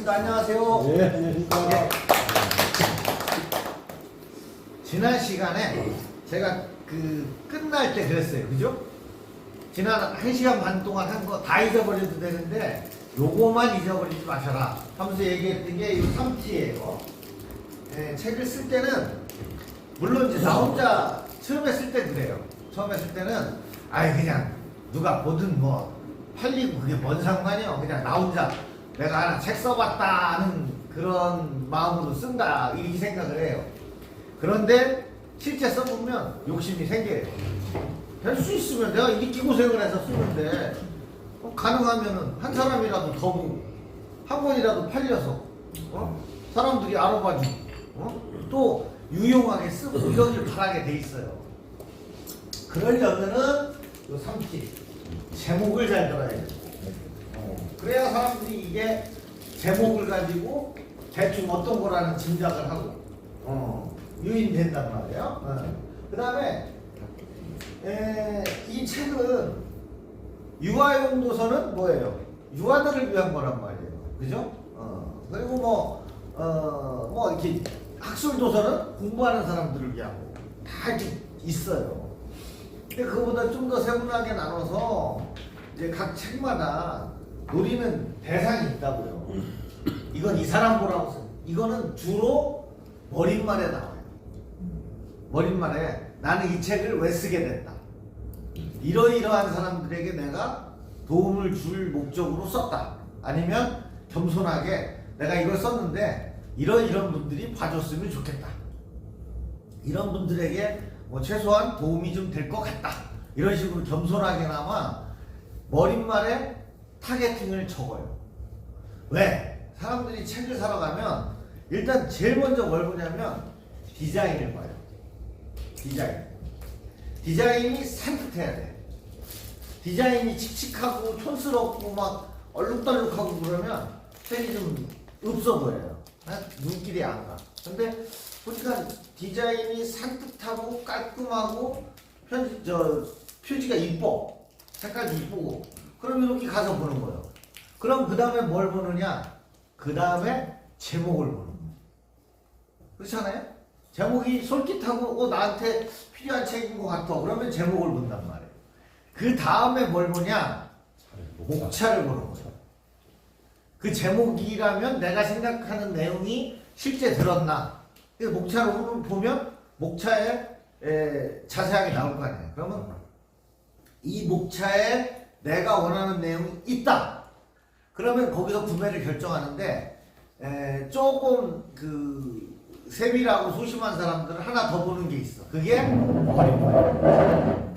반갑습니다. 안녕하세요. 네, 안녕하십니까. 지난 시간에 제가 끝날 때 그랬어요. 그죠? 지난 1시간 반 동안 한 거 다 잊어버려도 되는데 요거만 잊어버리지 마셔라 하면서 얘기했던 게 이 3T예요. 책을 쓸 때는 물론 이제 나 혼자 처음에 쓸 때 그래요. 처음에 쓸 때는 그냥 누가 보든 뭐 팔리고 그게 뭔 상관이요. 그냥 나 혼자 내가 하나 책 써봤다는 그런 마음으로 쓴다 이렇게 생각을 해요. 그런데 실제 써보면 욕심이 생겨요. 될 수 있으면 내가 이렇게 고생을 해서 쓰는데 가능하면은 한 사람이라도 더 보고 한 권이라도 팔려서 사람들이 알아봐주고 또 유용하게 쓰고 이러길 바라게 돼 있어요. 그러려면은 요 3T 제목을 잘 들어야 돼요. 그래야 사람들이 이게 제목을 가지고 대충 어떤 거라는 짐작을 하고 유인된단 말이에요. 그 다음에 이 책은 유아용 도서는 뭐예요? 유아들을 위한 거란 말이에요. 그죠? 그리고 뭐 이렇게 학술 도서는 공부하는 사람들을 위한 거 다 이렇게 있어요. 근데 그거보다 좀 더 세분하게 나눠서 이제 각 책마다 노리는 대상이 있다고요. 이건 이 사람 보라고 써. 이거는 주로 머릿말에 나와요. 머릿말에 나는 이 책을 왜 쓰게 됐다. 이러이러한 사람들에게 내가 도움을 줄 목적으로 썼다. 아니면 겸손하게 내가 이걸 썼는데 이런 분들이 봐줬으면 좋겠다. 이런 분들에게 뭐 최소한 도움이 좀 될 것 같다. 이런 식으로 겸손하게나마 머릿말에 타겟팅을 적어요. 왜? 사람들이 책을 사러 가면 일단 제일 먼저 뭘 보냐면 디자인을 봐요. 디자인이 산뜻해야 돼. 디자인이 칙칙하고 촌스럽고 막 얼룩덜룩하고 그러면 책이 좀 없어 보여요. 눈길이 안 가. 근데 보니까 디자인이 산뜻하고 깔끔하고 표지가 이뻐. 색깔도 이쁘고. 그럼 이렇게 가서 보는 거예요. 그럼 그 다음에 뭘 보느냐? 그 다음에 제목을 보는 거예요. 그렇잖아요? 제목이 솔깃하고 나한테 필요한 책인 것 같아. 그러면 제목을 본단 말이에요. 그 다음에 뭘 보냐? 목차를 보는 거예요. 그 제목이라면 내가 생각하는 내용이 실제 들었나? 그래서 목차를 보면 목차에 자세하게 나올 거 아니에요. 그러면 이 목차에 내가 원하는 내용이 있다. 그러면 거기서 구매를 결정하는데 조금 세밀하고 소심한 사람들은 하나 더 보는 게 있어. 그게 머릿말.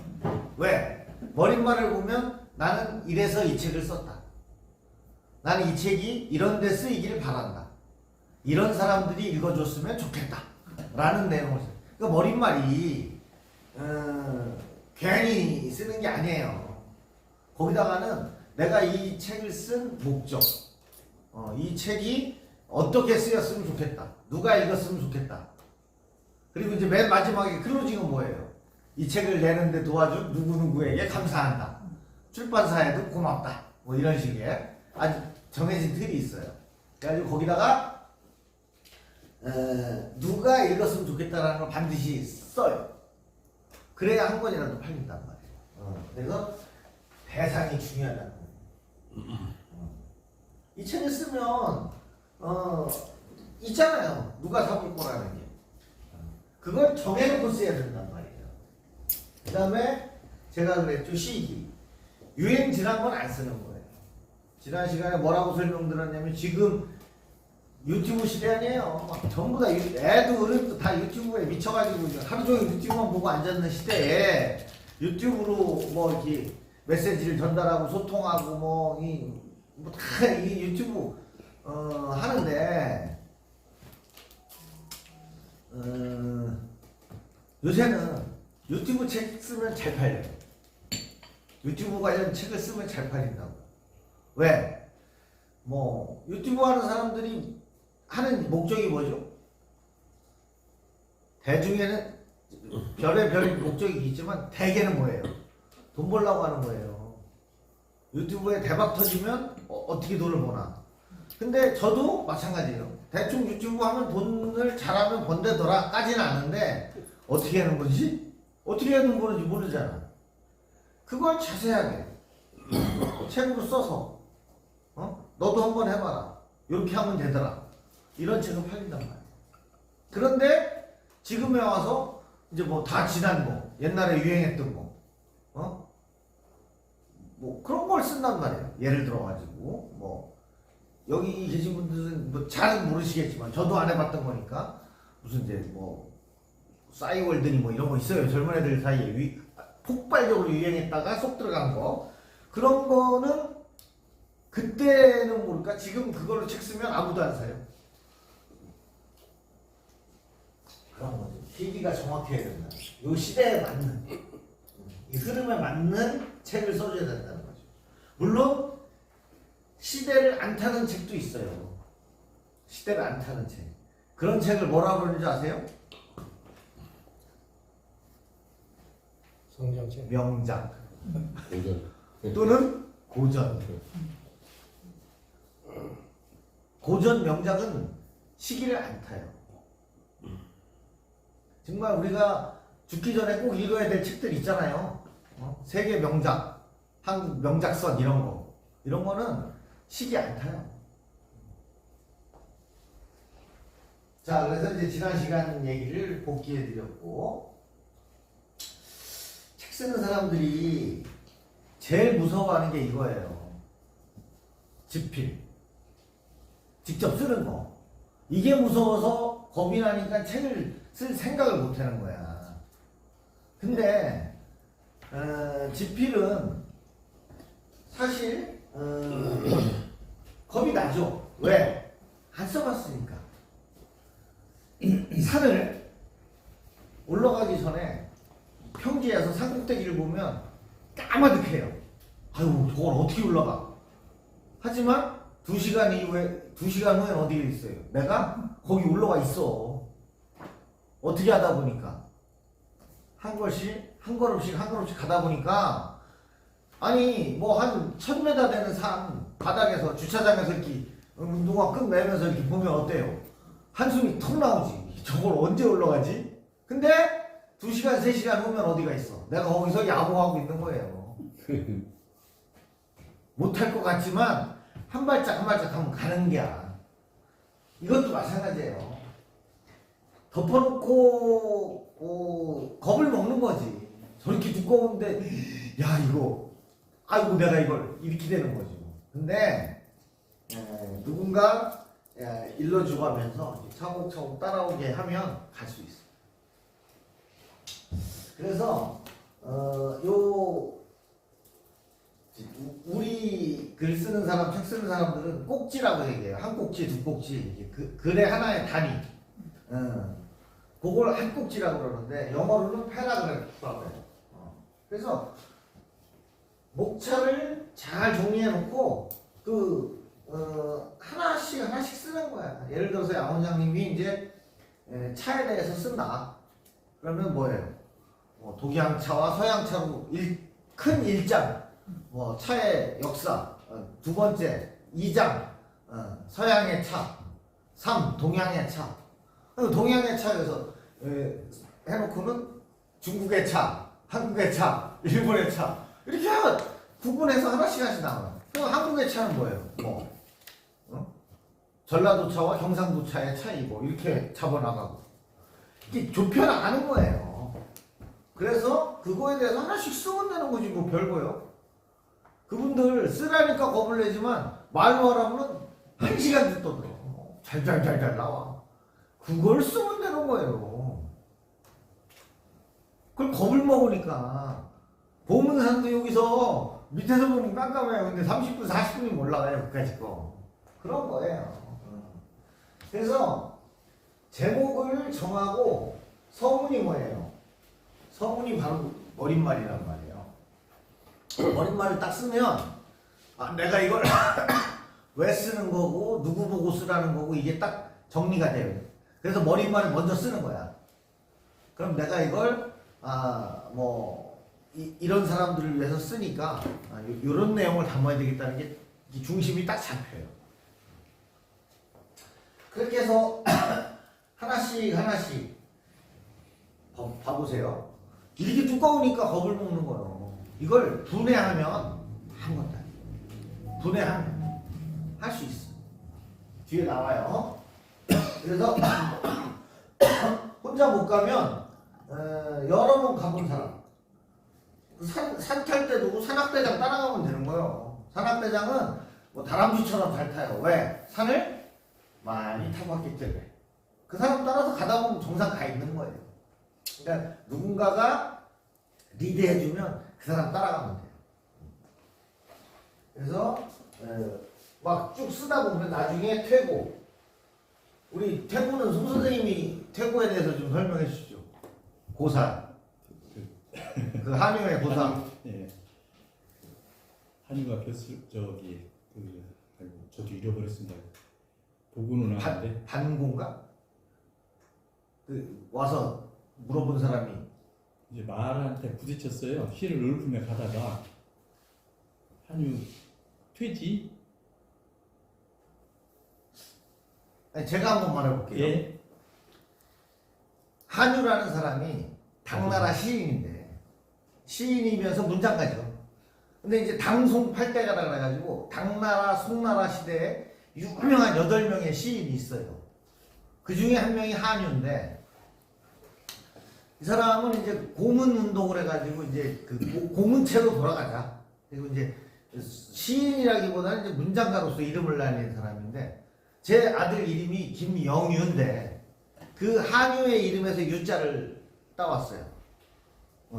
왜? 머릿말을 보면 나는 이래서 이 책을 썼다. 나는 이 책이 이런 데 쓰이기를 바란다. 이런 사람들이 읽어줬으면 좋겠다. 라는 내용을 써요. 그러니까 머릿말이 괜히 쓰는 게 아니에요. 거기다가는 내가 이 책을 쓴 목적, 이 책이 어떻게 쓰였으면 좋겠다. 누가 읽었으면 좋겠다. 그리고 이제 맨 마지막에 클로징은 뭐예요? 이 책을 내는데 도와준 누구누구에게 감사한다. 출판사에도 고맙다. 뭐 이런 식의 아주 정해진 틀이 있어요. 그래가지고 거기다가 누가 읽었으면 좋겠다라는 걸 반드시 써요. 그래야 한 권이라도 팔린단 말이에요. 그래서 대상이 중요하다는 거예요. 이 책을 쓰면 있잖아요. 누가 사볼 거라는 게. 그걸 정해놓고 써야 된단 말이에요. 그 다음에 제가 그랬죠. 시기. 유행 지난 건 안 쓰는 거예요. 지난 시간에 뭐라고 설명드렸냐면 지금 유튜브 시대 아니에요. 막 전부 다 애도 어른도 다 유튜브에 미쳐가지고 하루 종일 유튜브만 보고 앉았는 시대에 유튜브로 뭐 이렇게 메시지를 전달하고 소통하고 다 이 유튜브 하는데 요새는 유튜브 책 쓰면 잘 팔려요. 유튜브 관련 책을 쓰면 잘 팔린다고. 왜? 유튜브 하는 사람들이 하는 목적이 뭐죠? 대중에는 별의 목적이 있지만 대개는 뭐예요? 돈 벌려고 하는 거예요. 유튜브에 대박 터지면 어떻게 돈을 버나? 근데 저도 마찬가지예요. 대충 유튜브 하면 돈을 잘하면 번대더라까지는 아는데 어떻게 하는 건지 어떻게 하는 건지 모르잖아. 그걸 자세하게 책으로 써서 너도 한번 해봐라. 이렇게 하면 되더라. 이런 책은 팔린단 말이야. 그런데 지금에 와서 이제 뭐 다 지난 거, 옛날에 유행했던 거, 뭐 그런 걸 쓴단 말이에요. 예를 들어가지고 뭐 여기 계신 분들은 뭐 잘은 모르시겠지만 저도 안 해봤던 거니까 무슨 이제 뭐 싸이월드니 뭐 이런 거 있어요. 젊은 애들 사이에 폭발적으로 유행했다가 쏙 들어간 거. 그런 거는 그때는 모를까 지금 그걸로 책 쓰면 아무도 안 사요. 그런 거죠. 시기가 정확해야 된다. 요 시대에 맞는 이 흐름에 맞는 책을 써줘야 된다는 거죠. 물론 시대를 안 타는 책도 있어요. 시대를 안 타는 책. 그런 책을 뭐라고 그러는지 아세요? 성장책. 명작. 고전. 또는 고전. 고전 명작은 시기를 안 타요. 정말 우리가 죽기 전에 꼭 읽어야 될 책들 있잖아요. 세계 명작, 한국 명작선 이런 거. 이런 거는 시기 안 타요. 자, 그래서 이제 지난 시간 얘기를 복기해 드렸고, 책 쓰는 사람들이 제일 무서워하는 게 이거예요. 집필. 직접 쓰는 거. 이게 무서워서 겁이 나니까 책을 쓸 생각을 못 하는 거야. 근데, 집필은 사실, 겁이 나죠. 왜? 안 써봤으니까. 산을 올라가기 전에 평지에서 산꼭대기를 보면 까마득해요. 아유, 저걸 어떻게 올라가? 하지만 2시간 이후에, 2시간 후엔 어디에 있어요? 내가 거기 올라가 있어. 어떻게 하다 보니까. 한 걸음씩 가다 보니까, 아니, 뭐 한 1000m 되는 산 바닥에서, 주차장에서 이렇게 운동화 끈 매면서 이렇게 보면 어때요? 한숨이 턱 나오지. 저걸 언제 올라가지? 근데 2시간, 3시간 후면 어디가 있어? 내가 거기서 야구하고 있는 거예요. 못할 것 같지만 한 발짝 한 발짝 하면 가는 게야. 이것도 마찬가지예요. 덮어놓고 겁을 먹는 거지. 저렇게 두꺼운데 야 이거 아이고 내가 이걸 이렇게 되는 거지. 근데 누군가 일러주고 하면서 차곡차곡 따라오게 하면 갈 수 있어. 그래서 우리 글 쓰는 사람, 책 쓰는 사람들은 꼭지라고 얘기해요. 한 꼭지, 두 꼭지. 글의 하나의 단위. 그걸 한 꼭지라고 그러는데 영어로는 패라그래프라고 해요. 그래서 목차를 잘 정리해 놓고 하나씩 쓰는 거야. 예를 들어서 양 원장님이 이제 차에 대해서 쓴다. 그러면 뭐예요? 독일차와 서양차로 큰 1장, 뭐 차의 역사, 2번째 2장, 서양의 차, 3 동양의 차. 동양의 차에서 해놓고는 중국의 차, 한국의 차, 일본의 차 이렇게 하면 구분해서 하나씩 나와요. 그럼 한국의 차는 뭐예요? 전라도 차와 경상도 차의 차이고 이렇게 잡아나가고 이게 좁혀나가는 거예요. 그래서 그거에 대해서 하나씩 쓰면 되는 거지 뭐 별거요. 그분들 쓰라니까 겁을 내지만 말로 하라면 1시간 떠들어. 잘 나와. 그걸 쓰면 되는 거예요. 그걸 겁을 먹으니까 보문산도 여기서 밑에서 보면 깜깜해요. 근데 30분 40분이 올라가요. 그까짓 거. 그런 거예요. 그래서 제목을 정하고 서문이 뭐예요? 서문이 바로 머릿말이란 말이에요. 머릿말을 딱 쓰면 내가 이걸 왜 쓰는 거고 누구 보고 쓰라는 거고 이게 딱 정리가 돼요. 그래서 머릿말을 먼저 쓰는 거야. 그럼 내가 이걸 이런 사람들을 위해서 쓰니까 이런 내용을 담아야 되겠다는 게 중심이 딱 잡혀요. 그렇게 해서 하나씩 봐보세요. 이렇게 두꺼우니까 겁을 먹는 거예요. 이걸 분해하면 아무것도 아니에요. 분해하면 할 수 있어. 뒤에 나와요. 그래서 혼자 못 가면 여러 번 가본 사람 산 탈 때도 산악대장 따라가면 되는 거예요. 산악대장은 뭐 다람쥐처럼 잘 타요. 왜? 산을 많이 타봤기 때문에. 그 사람 따라서 가다 보면 정상 가 있는 거예요. 그러니까 누군가가 리드해주면 그 사람 따라가면 돼요. 그래서 막 쭉 쓰다 보면 나중에 퇴고. 우리 퇴고는 송 선생님이 퇴고에 대해서 좀 설명해 주시죠. 고사. 그 한유의 고사. 예. 한유가 아이고, 저도 잃어버렸습니다. 보고는 하는데. 반고인가? 와서 물어본 사람이 이제 말한테 부딪혔어요. 실을 읊으며 가다가 한유 퇴지? 아니, 제가 한번 말해볼게요. 예. 한유라는 사람이 당나라 시인인데 시인이면서 문장가죠. 근데 이제 당송팔대가라 그래가지고 당나라 송나라 시대에 유명한 8명의 시인이 있어요. 그 중에 한 명이 한유인데 이 사람은 이제 고문 운동을 해가지고 이제 그 고문체로 돌아가자. 그리고 이제 시인이라기보다는 이제 문장가로서 이름을 날린 사람인데 제 아들 이름이 김영유인데 그 한유의 이름에서 유자를 따왔어요.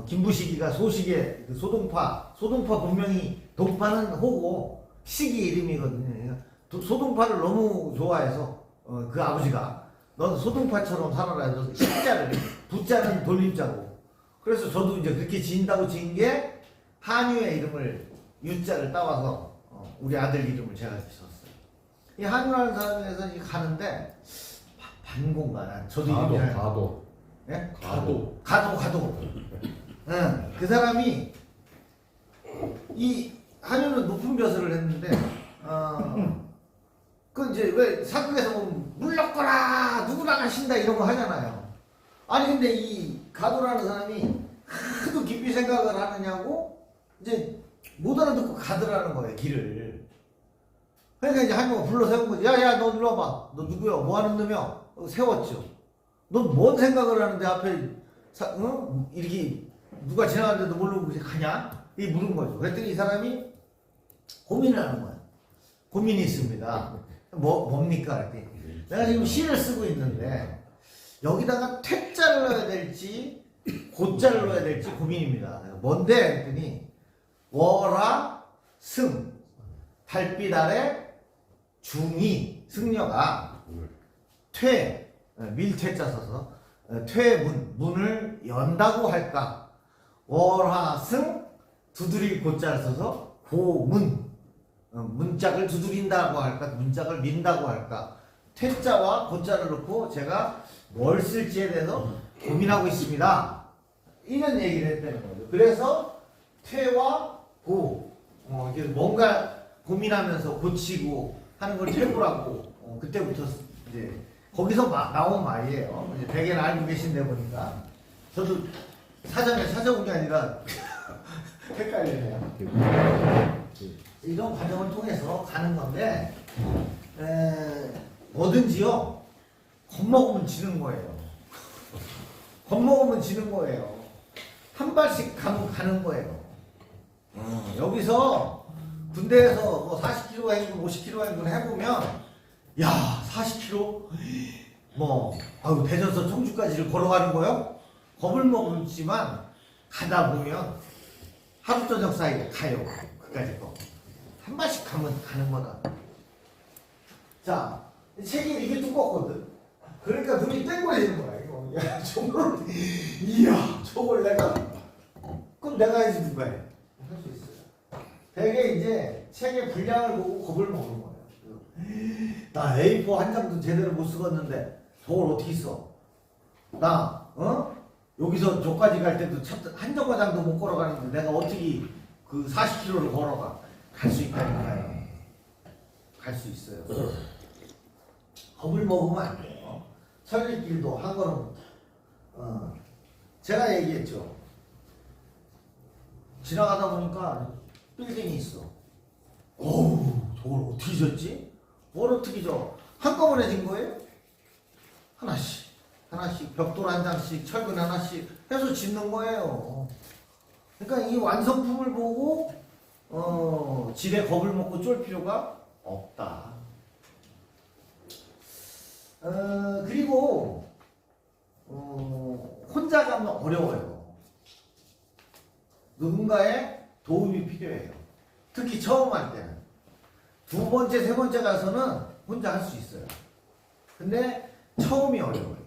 김부식이가 소식의 그 소동파 분명히 동파는 호고 식이 이름이거든요. 소동파를 너무 좋아해서 그 아버지가 넌 소동파처럼 살아라 해서 식자를 부자는 돌림자고 그래서 저도 이제 그렇게 지인다고 지은 게 한유의 이름을 유자를 따와서 우리 아들 이름을 제가 지었어요. 이 한유라는 사람에서 가는데 반공가 저도 가도. 예? 가도. 응. 그 사람이 이 한유는 높은 벼슬을 했는데 그 이제 왜 사극에서 보면 물러거라 누구나 가신다 이런 거 하잖아요. 아니 근데 이 가도라는 사람이 하도 깊이 생각을 하느냐고 이제 못 알아듣고 가더라는 거예요 길을. 그러니까 이제 한유가 불러 세운 거지. 야야 너 일로 와봐. 너 누구야? 뭐 하는 놈이야? 세웠죠. 넌 뭔 생각을 하는데 앞에 이렇게 누가 지나가는데도 모르고 가냐? 이 물은 거죠. 그랬더니 이 사람이 고민을 하는 거야. 고민이 있습니다. 뭡니까? 그랬더니 내가 지금 시를 쓰고 있는데 여기다가 퇴자를 넣어야 될지 고자를 넣어야 될지 고민입니다. 뭔데? 그랬더니 월화 승 달빛 아래 중이 승려가 밀퇴자 써서 문을 연다고 할까? 월화승 두드릴 고자를 써서 고문 문짝을 두드린다고 할까? 문짝을 민다고 할까? 퇴자와 고자를 넣고 제가 뭘 쓸지에 대해서 고민하고 있습니다. 이런 얘기를 했다는 거죠. 그래서 퇴와 고 뭔가 고민하면서 고치고 하는 걸 퇴고라고 그때부터 이제 거기서 나온 말이에요. 이제 대개는 알고 계신데 보니까 저도 사전에 찾아온 게 아니라 헷갈리네요. 이런 과정을 통해서 가는 건데 뭐든지요 겁먹으면 지는 거예요. 겁먹으면 지는 거예요. 한 발씩 가는 거예요. 여기서 군대에서 뭐 40km 행군, 50km 행군 해보면 야 40km? 대전서 청주까지를 걸어가는 거요? 겁을 먹지만 가다 보면 하루 저녁 사이에 가요. 그까지 거. 한 발씩 가는 거다. 자, 책이 이게 두껍거든. 그러니까 눈이 땡거리는 거야. 이거. 야, 저걸 내가. 그럼 내가 해야지 누가 해? 할 수 있어요. 되게 이제 책의 분량을 보고 겁을 먹는 거예요. 나 A4 한 장도 제대로 못 쓰겠는데 저걸 어떻게 써? 나 여기서 저까지 갈 때도 한 정거장도 못 걸어가는데 내가 어떻게 그 40km를 걸어가? 갈 수 있다니까요. 갈 수 있어요. 겁을 먹으면 안 돼요. 천리길도 한 걸음. 제가 얘기했죠. 지나가다 보니까 빌딩이 있어. 어우, 저걸 어떻게 졌지? 뭘 어떻게 져? 한꺼번에 진 거예요? 하나씩, 하나씩, 벽돌 한 장씩, 철근 하나씩 해서 짓는 거예요. 그러니까 이 완성품을 보고, 지레 겁을 먹고 쫄 필요가 없다. 그리고, 혼자 가면 어려워요. 누군가의 도움이 필요해요. 특히 처음 할 때는. 두 번째, 세 번째 가서는 혼자 할 수 있어요. 근데 처음이 어려워요.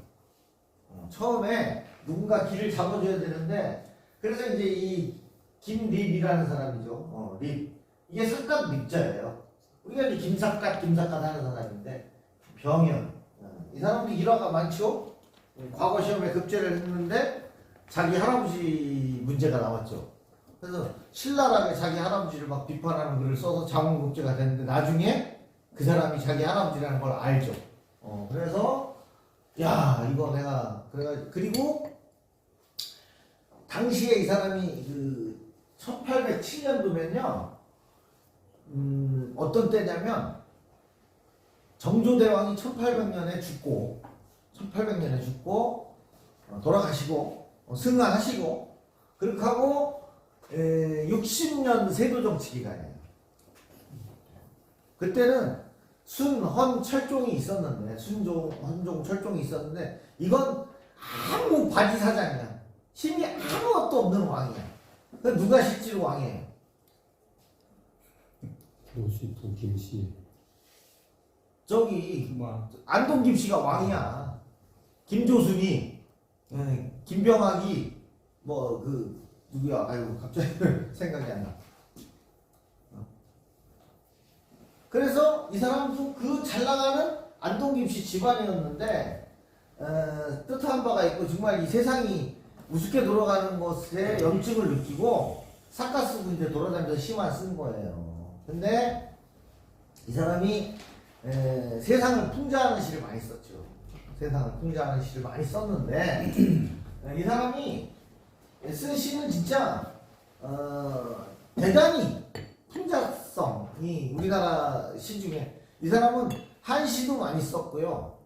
처음에 누군가 길을 잡아줘야 되는데, 그래서 이제 이 김립이라는 사람이죠. 립. 이게 삿갓 립자예요. 우리가 이제 김삿갓 하는 사람인데, 병현. 이 사람도 일화가 많죠? 과거 시험에 급제를 했는데, 자기 할아버지 문제가 나왔죠. 그래서 신랄하게 자기 할아버지를 막 비판하는 글을 써서 자문급제가 됐는데 나중에 그 사람이 자기 할아버지라는 걸 알죠. 그래서 야 이거 내가 그리고 당시에 이 사람이 그 1807년도면요 어떤 때냐면 정조대왕이 1800년에 죽고 돌아가시고 승하하시고 그렇게 하고 60년 세도정치 기간이에요. 그때는 순헌 철종이 있었는데 순종, 헌종, 철종이 있었는데 이건 아무 바지사장이야. 힘이 아무것도 없는 왕이야. 그 누가 실제로 왕이에요? 노시토 김씨. 저기 안동 김씨가 왕이야. 김조순이, 김병학이 뭐 그 누구야? 아이고 갑자기 생각이 안 나. 그래서 이 사람도 그 잘 나가는 안동 김씨 집안이었는데 뜻한 바가 있고 정말 이 세상이 우습게 돌아가는 것에 염증을 느끼고 삿갓 쓰고 이제 돌아다니면서 시만 쓴 거예요. 근데 이 사람이 세상을 풍자하는 시를 많이 썼죠. 세상을 풍자하는 시를 많이 썼는데 이 사람이 쓴 시는 진짜 대단히 풍자성이 우리나라 시 중에 이 사람은 한시도 많이 썼고요.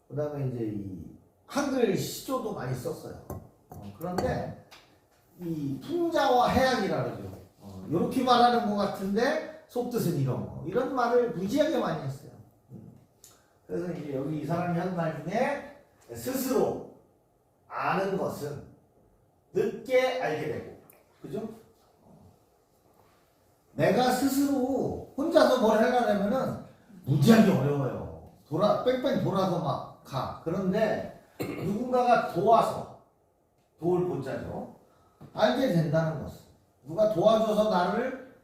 그 다음에 이제 이 한글 시조도 많이 썼어요. 그런데 이 풍자와 해악이라 그러죠. 이렇게 말하는 것 같은데 속뜻은 이런 말을 무지하게 많이 했어요. 그래서 이제 여기 이 사람이 한 말 중에 스스로 아는 것은 늦게 알게 되고, 그죠? 내가 스스로 혼자서 뭘 하려면은 무지하게 어려워요. 뺑뺑 돌아서 막 가. 그런데 누군가가 도와서, 도울 본자죠. 알게 된다는 것은. 누가 도와줘서 나를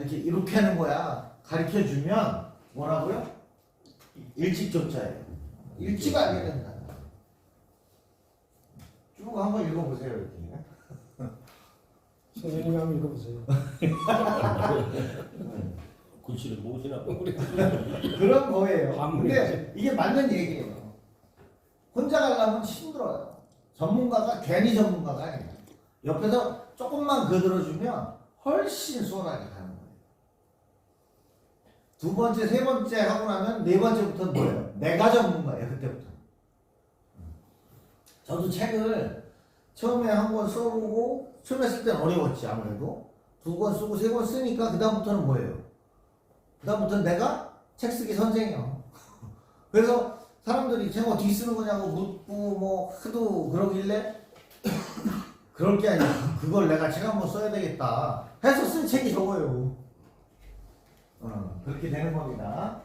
이렇게 하는 거야. 가르쳐 주면 뭐라고요? 일찍조자예요. 일찍 알게 된다. 쭉 한번 읽어보세요. 이렇게. 선생님 한번 읽어보세요. 글씨를 못이나 그런 거예요. 아무리 근데 이게 맞는 얘기예요. 혼자 가려면 힘들어요. 전문가가 괜히 전문가가 아니에요. 옆에서 조금만 거들어주면 훨씬 수월하게 가는 거예요. 두 번째, 세 번째 하고 나면 네 번째부터는 뭐예요? 내가 전문가예요. 그때부터. 저도 책을 처음에 한 권 써보고 처음에 쓸 때는 어려웠지 아무래도. 두 권 쓰고 세 권 쓰니까 그 다음부터는 뭐예요? 그 다음부터는 내가 책 쓰기 선생이야. 그래서 사람들이 책 어떻게 쓰는 거냐고 묻고 뭐 하도 그러길래 그럴 게 아니라 그걸 내가 책 한번 써야 되겠다 해서 쓴 책이 저거예요. 그렇게 되는 겁니다.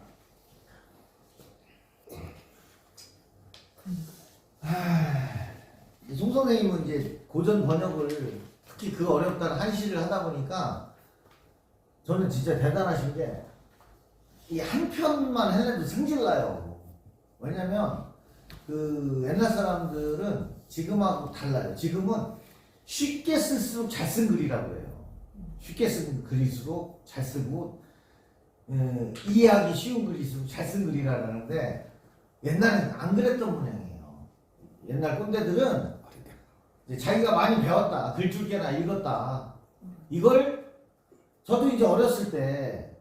송 선생님은 이제 고전 번역을 특히 그 어렵다는 한시를 하다 보니까 저는 진짜 대단하신 게 이 한 편만 해내도 승질나요. 왜냐면 그 옛날 사람들은 지금하고 달라요. 지금은 쉽게 쓸수록 잘 쓴 글이라고 해요. 쉽게 쓴 글일수록 잘 쓰고 이해하기 쉬운 글일수록 잘 쓴 글이라는데 옛날엔 안 그랬던 모양이에요. 옛날 꼰대들은 이제 자기가 많이 배웠다, 글줄게나 읽었다. 이걸 저도 이제 어렸을 때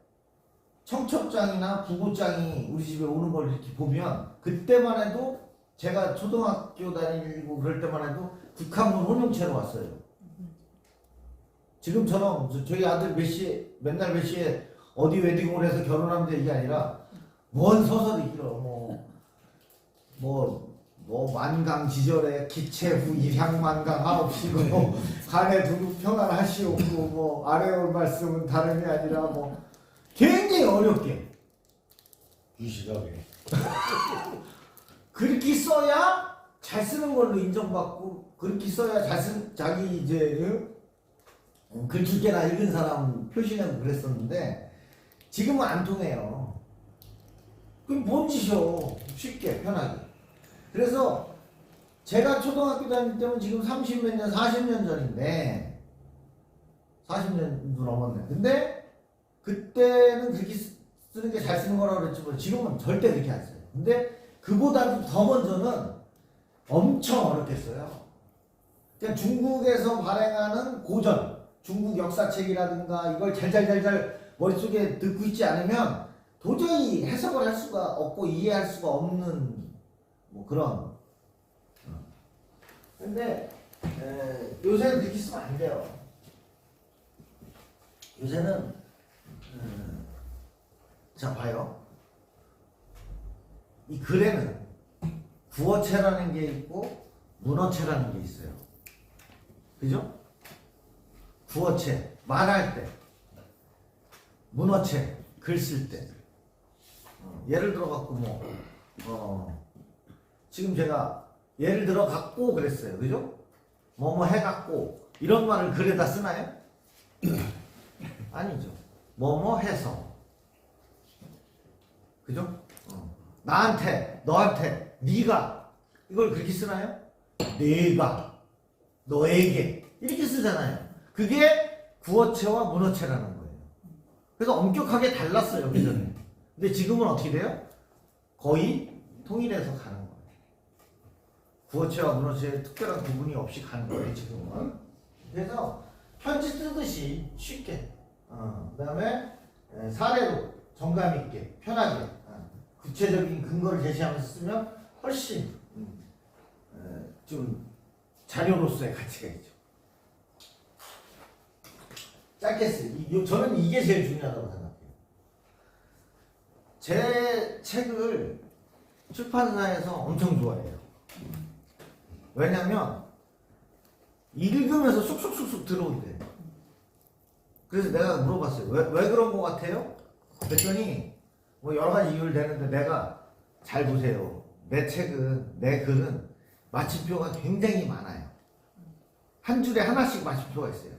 청첩장이나 부고장이 우리 집에 오는 걸 이렇게 보면 그때만 해도 제가 초등학교 다니고 그럴 때만 해도 국한문 혼용체로 왔어요. 지금처럼 저희 아들 몇 시에 맨날 몇 시에 어디 웨딩홀 해서 결혼하면 돼 이게 아니라 뭔 소설이 길어 뭐 만강지절에 기체후 일향만강 하옵시고 간에 두루 평안하시옵고 뭐 아래 올 말씀은 다름이 아니라 뭐 굉장히 어렵게 유식하게. 그렇게 써야 잘 쓰는 걸로 인정받고 그렇게 써야 자기 이제 글줄게나 읽은 사람 표시내고 그랬었는데 지금은 안 통해요. 그럼 뭔 짓이요? 쉽게 편하게. 그래서 제가 초등학교 다닐 때는 지금 30몇 년, 40년 전인데 40년도 넘었네. 근데 그때는 그렇게 쓰는 게 잘 쓰는 거라고 그랬지 뭐 지금은 절대 그렇게 안 써요. 근데 그보다도 더 먼저는 엄청 어렵게 써요. 그러니까 중국에서 발행하는 고전, 중국 역사책이라든가 이걸 잘 머릿속에 넣고 있지 않으면 도저히 해석을 할 수가 없고 이해할 수가 없는 뭐 그런. 근데 요새는 그렇게 쓰면 안 돼요. 요새는 자 봐요. 이 글에는 구어체라는 게 있고 문어체라는 게 있어요. 그죠? 구어체 말할 때, 문어체 글 쓸 때. 예를 들어 갖고 지금 제가 예를 들어 갖고 그랬어요. 그죠? 뭐뭐 해 갖고 이런 말을 글에다 쓰나요? 아니죠. 뭐뭐 해서. 그죠? 나한테, 너한테, 네가 이걸 그렇게 쓰나요? 내가, 너에게 이렇게 쓰잖아요. 그게 구어체와 문어체라는 거예요. 그래서 엄격하게 달랐어요 그전에. 근데 지금은 어떻게 돼요? 거의 통일해서 가는 거예요. 구어체와 문어체의 특별한 구분이 없이 가는 거예요 지금은. 그래서 편지 쓰듯이 쉽게 그 다음에 사례로 정감 있게 편하게 구체적인 근거를 제시하면서 쓰면 훨씬 좀 자료로서의 가치가 있죠. 짧게 쓰. 저는 이게 제일 중요하다고 생각해요. 제 책을 출판사에서 엄청 좋아해요. 왜냐면 읽으면서 쑥쑥쑥쑥 들어온대. 그래서 내가 물어봤어요. 왜 그런 거 같아요? 그랬더니 뭐 여러 가지 이유를 대는데 내가 잘 보세요. 내 책은, 내 글은 마침표가 굉장히 많아요. 한 줄에 하나씩 마침표가 있어요.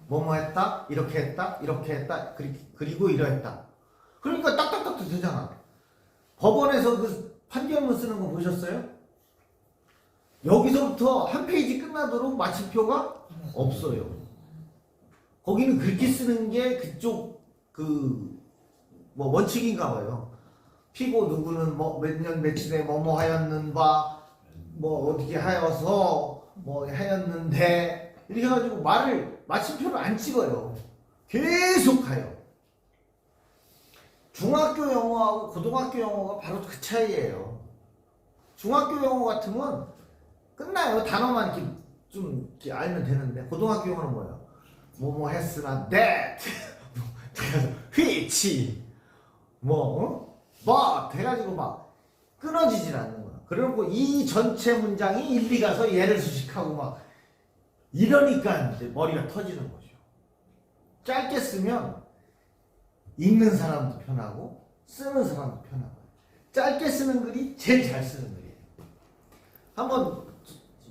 뭐뭐 했다, 이렇게 했다, 이렇게 했다, 그리고 이러했다. 그러니까 딱딱딱 되잖아. 법원에서 그 판결문 쓰는 거 보셨어요? 여기서부터 한 페이지 끝나도록 마침표가 없어요. 거기는 그렇게 쓰는 게 그쪽 뭐 원칙인가 봐요. 피고 누구는 뭐 몇 년 며칠에 뭐뭐 하였는 바 뭐 어떻게 하여서 뭐 하였는데 이렇게 해가지고 마침표를 안 찍어요. 계속 가요. 중학교 영어하고 고등학교 영어가 바로 그 차이예요. 중학교 영어 같으면 끝나요. 단어만 이렇게 좀 이렇게 알면 되는데 고등학교 영어는 뭐예요? 뭐뭐 했으나 that which but 해가지고 막 끊어지질 않는 거야. 그리고 이 전체 문장이 일리 가서 얘를 수식하고 막 이러니까 이제 머리가 터지는 거죠. 짧게 쓰면 읽는 사람도 편하고 쓰는 사람도 편하고 짧게 쓰는 글이 제일 잘 쓰는 글이에요. 한번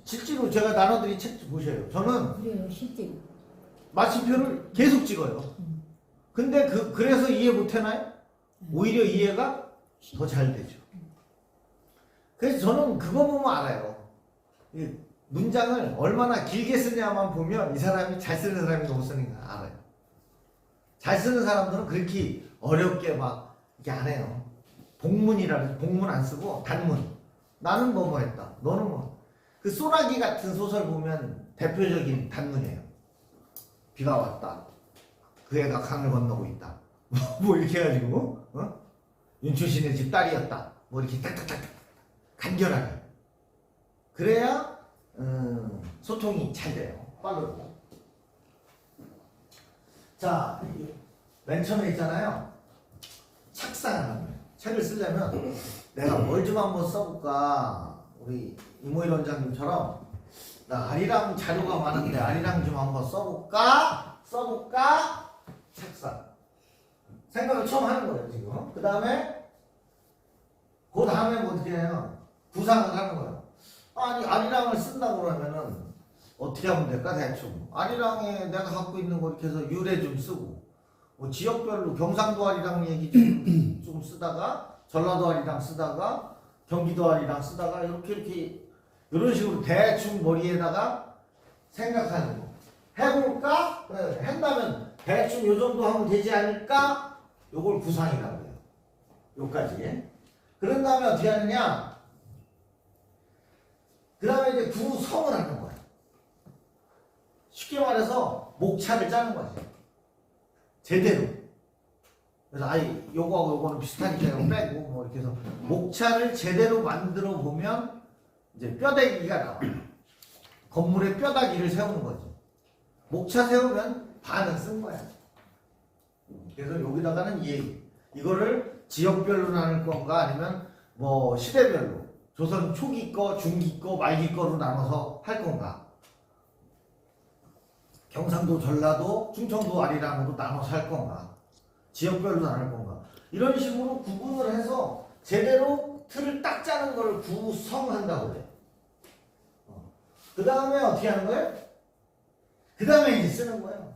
실제로 제가 나눠드린 책 좀 보셔요. 저는 그래요, 실제로. 마침표를 계속 찍어요. 근데 그래서 이해 못해나요? 오히려 이해가 더 잘 되죠. 그래서 저는 그거 보면 알아요. 이 문장을 얼마나 길게 쓰냐만 보면 이 사람이 잘 쓰는 사람인가 못 쓰는가 알아요. 잘 쓰는 사람들은 그렇게 어렵게 막 이렇게 안 해요. 복문이라 해서 복문 안 쓰고 단문. 나는 뭐뭐 했다. 너는 뭐. 그 소나기 같은 소설 보면 대표적인 단문이에요. 비가 왔다. 그 애가 강을 건너고 있다. 뭐 이렇게 해가지고 윤초신의 집 딸이었다. 뭐 이렇게 딱딱딱 간결하게. 그래야 소통이 잘 돼요. 빠르고. 자, 맨 처음에 있잖아요. 착상하는 거예요. 책을 쓰려면 내가 뭘 좀 한번 써볼까. 우리 이모일 원장님처럼 나 아리랑 자료가 많은데 아리랑 좀 한번 써볼까? 착상. 생각을 처음 하는 거예요, 지금. 그 다음에 뭐 어떻게 해요? 구상을 하는 거예요. 아니, 아리랑을 쓴다고 그러면은 어떻게 하면 될까, 대충. 아리랑에 내가 갖고 있는 거 이렇게 해서 유래 좀 쓰고, 뭐 지역별로 경상도 아리랑 얘기 좀 쓰다가, 전라도 아리랑 쓰다가, 경기도 아리랑 쓰다가, 이렇게, 이런 식으로 대충 머리에다가 생각하는 거. 해볼까? 네, 한다면 대충 요 정도 하면 되지 않을까? 요걸 구상이라고 해요. 요까지. 그런 다음에 어떻게 하느냐? 그 다음에 이제 구성을 하는 거야. 쉽게 말해서 목차를 짜는 거지. 제대로. 그래서 아이 요거하고 요거는 비슷하니까 이거 빼고 뭐 이렇게 해서 목차를 제대로 만들어 보면 이제 뼈대기가 나와요. 건물의 뼈다귀를 세우는 거지. 목차 세우면 반은 쓴 거야. 그래서 여기다가는 이거를 지역별로 나눌 건가 아니면 뭐 시대별로 조선 초기 거, 중기 거, 말기 거로 나눠서 할 건가. 경상도, 전라도, 충청도 아리랑으로 나눠서 할 건가. 지역별로 나눌 건가. 이런 식으로 구분을 해서 제대로 틀을 딱 짜는 걸 구성한다고 그래. 그 다음에 어떻게 하는 거예요? 그 다음에 이제 쓰는 거예요.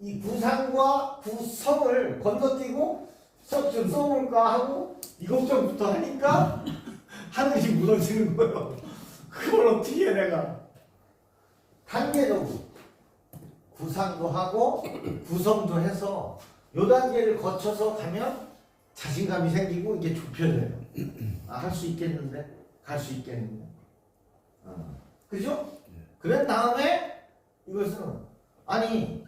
이 구상과 구성을 건너뛰고 좀 써볼까 하고 이 걱정부터 하니까 하늘이 무너지는 거예요. 그걸 어떻게 해, 내가. 단계적으로 구상도 하고 구성도 해서 요 단계를 거쳐서 가면 자신감이 생기고 이게 좁혀져요. 아, 할 수 있겠는데? 갈 수 있겠는데? 그죠? 그런 다음에 이것은 아니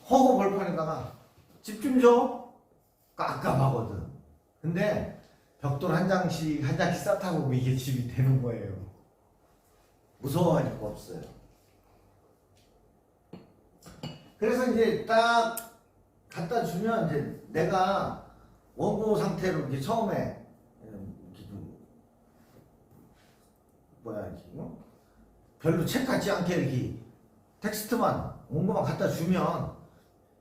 허구 벌판에다가 집 좀 줘. 깝깝하거든. 근데 벽돌 한 장씩 쌓다가 보면 이게 집이 되는 거예요. 무서워하니까 없어요. 그래서 이제 딱 갖다 주면 이제 내가 원고 상태로 이제 처음에 이렇게 좀 별로 책 같지 않게 이렇게 텍스트만 원고만 갖다 주면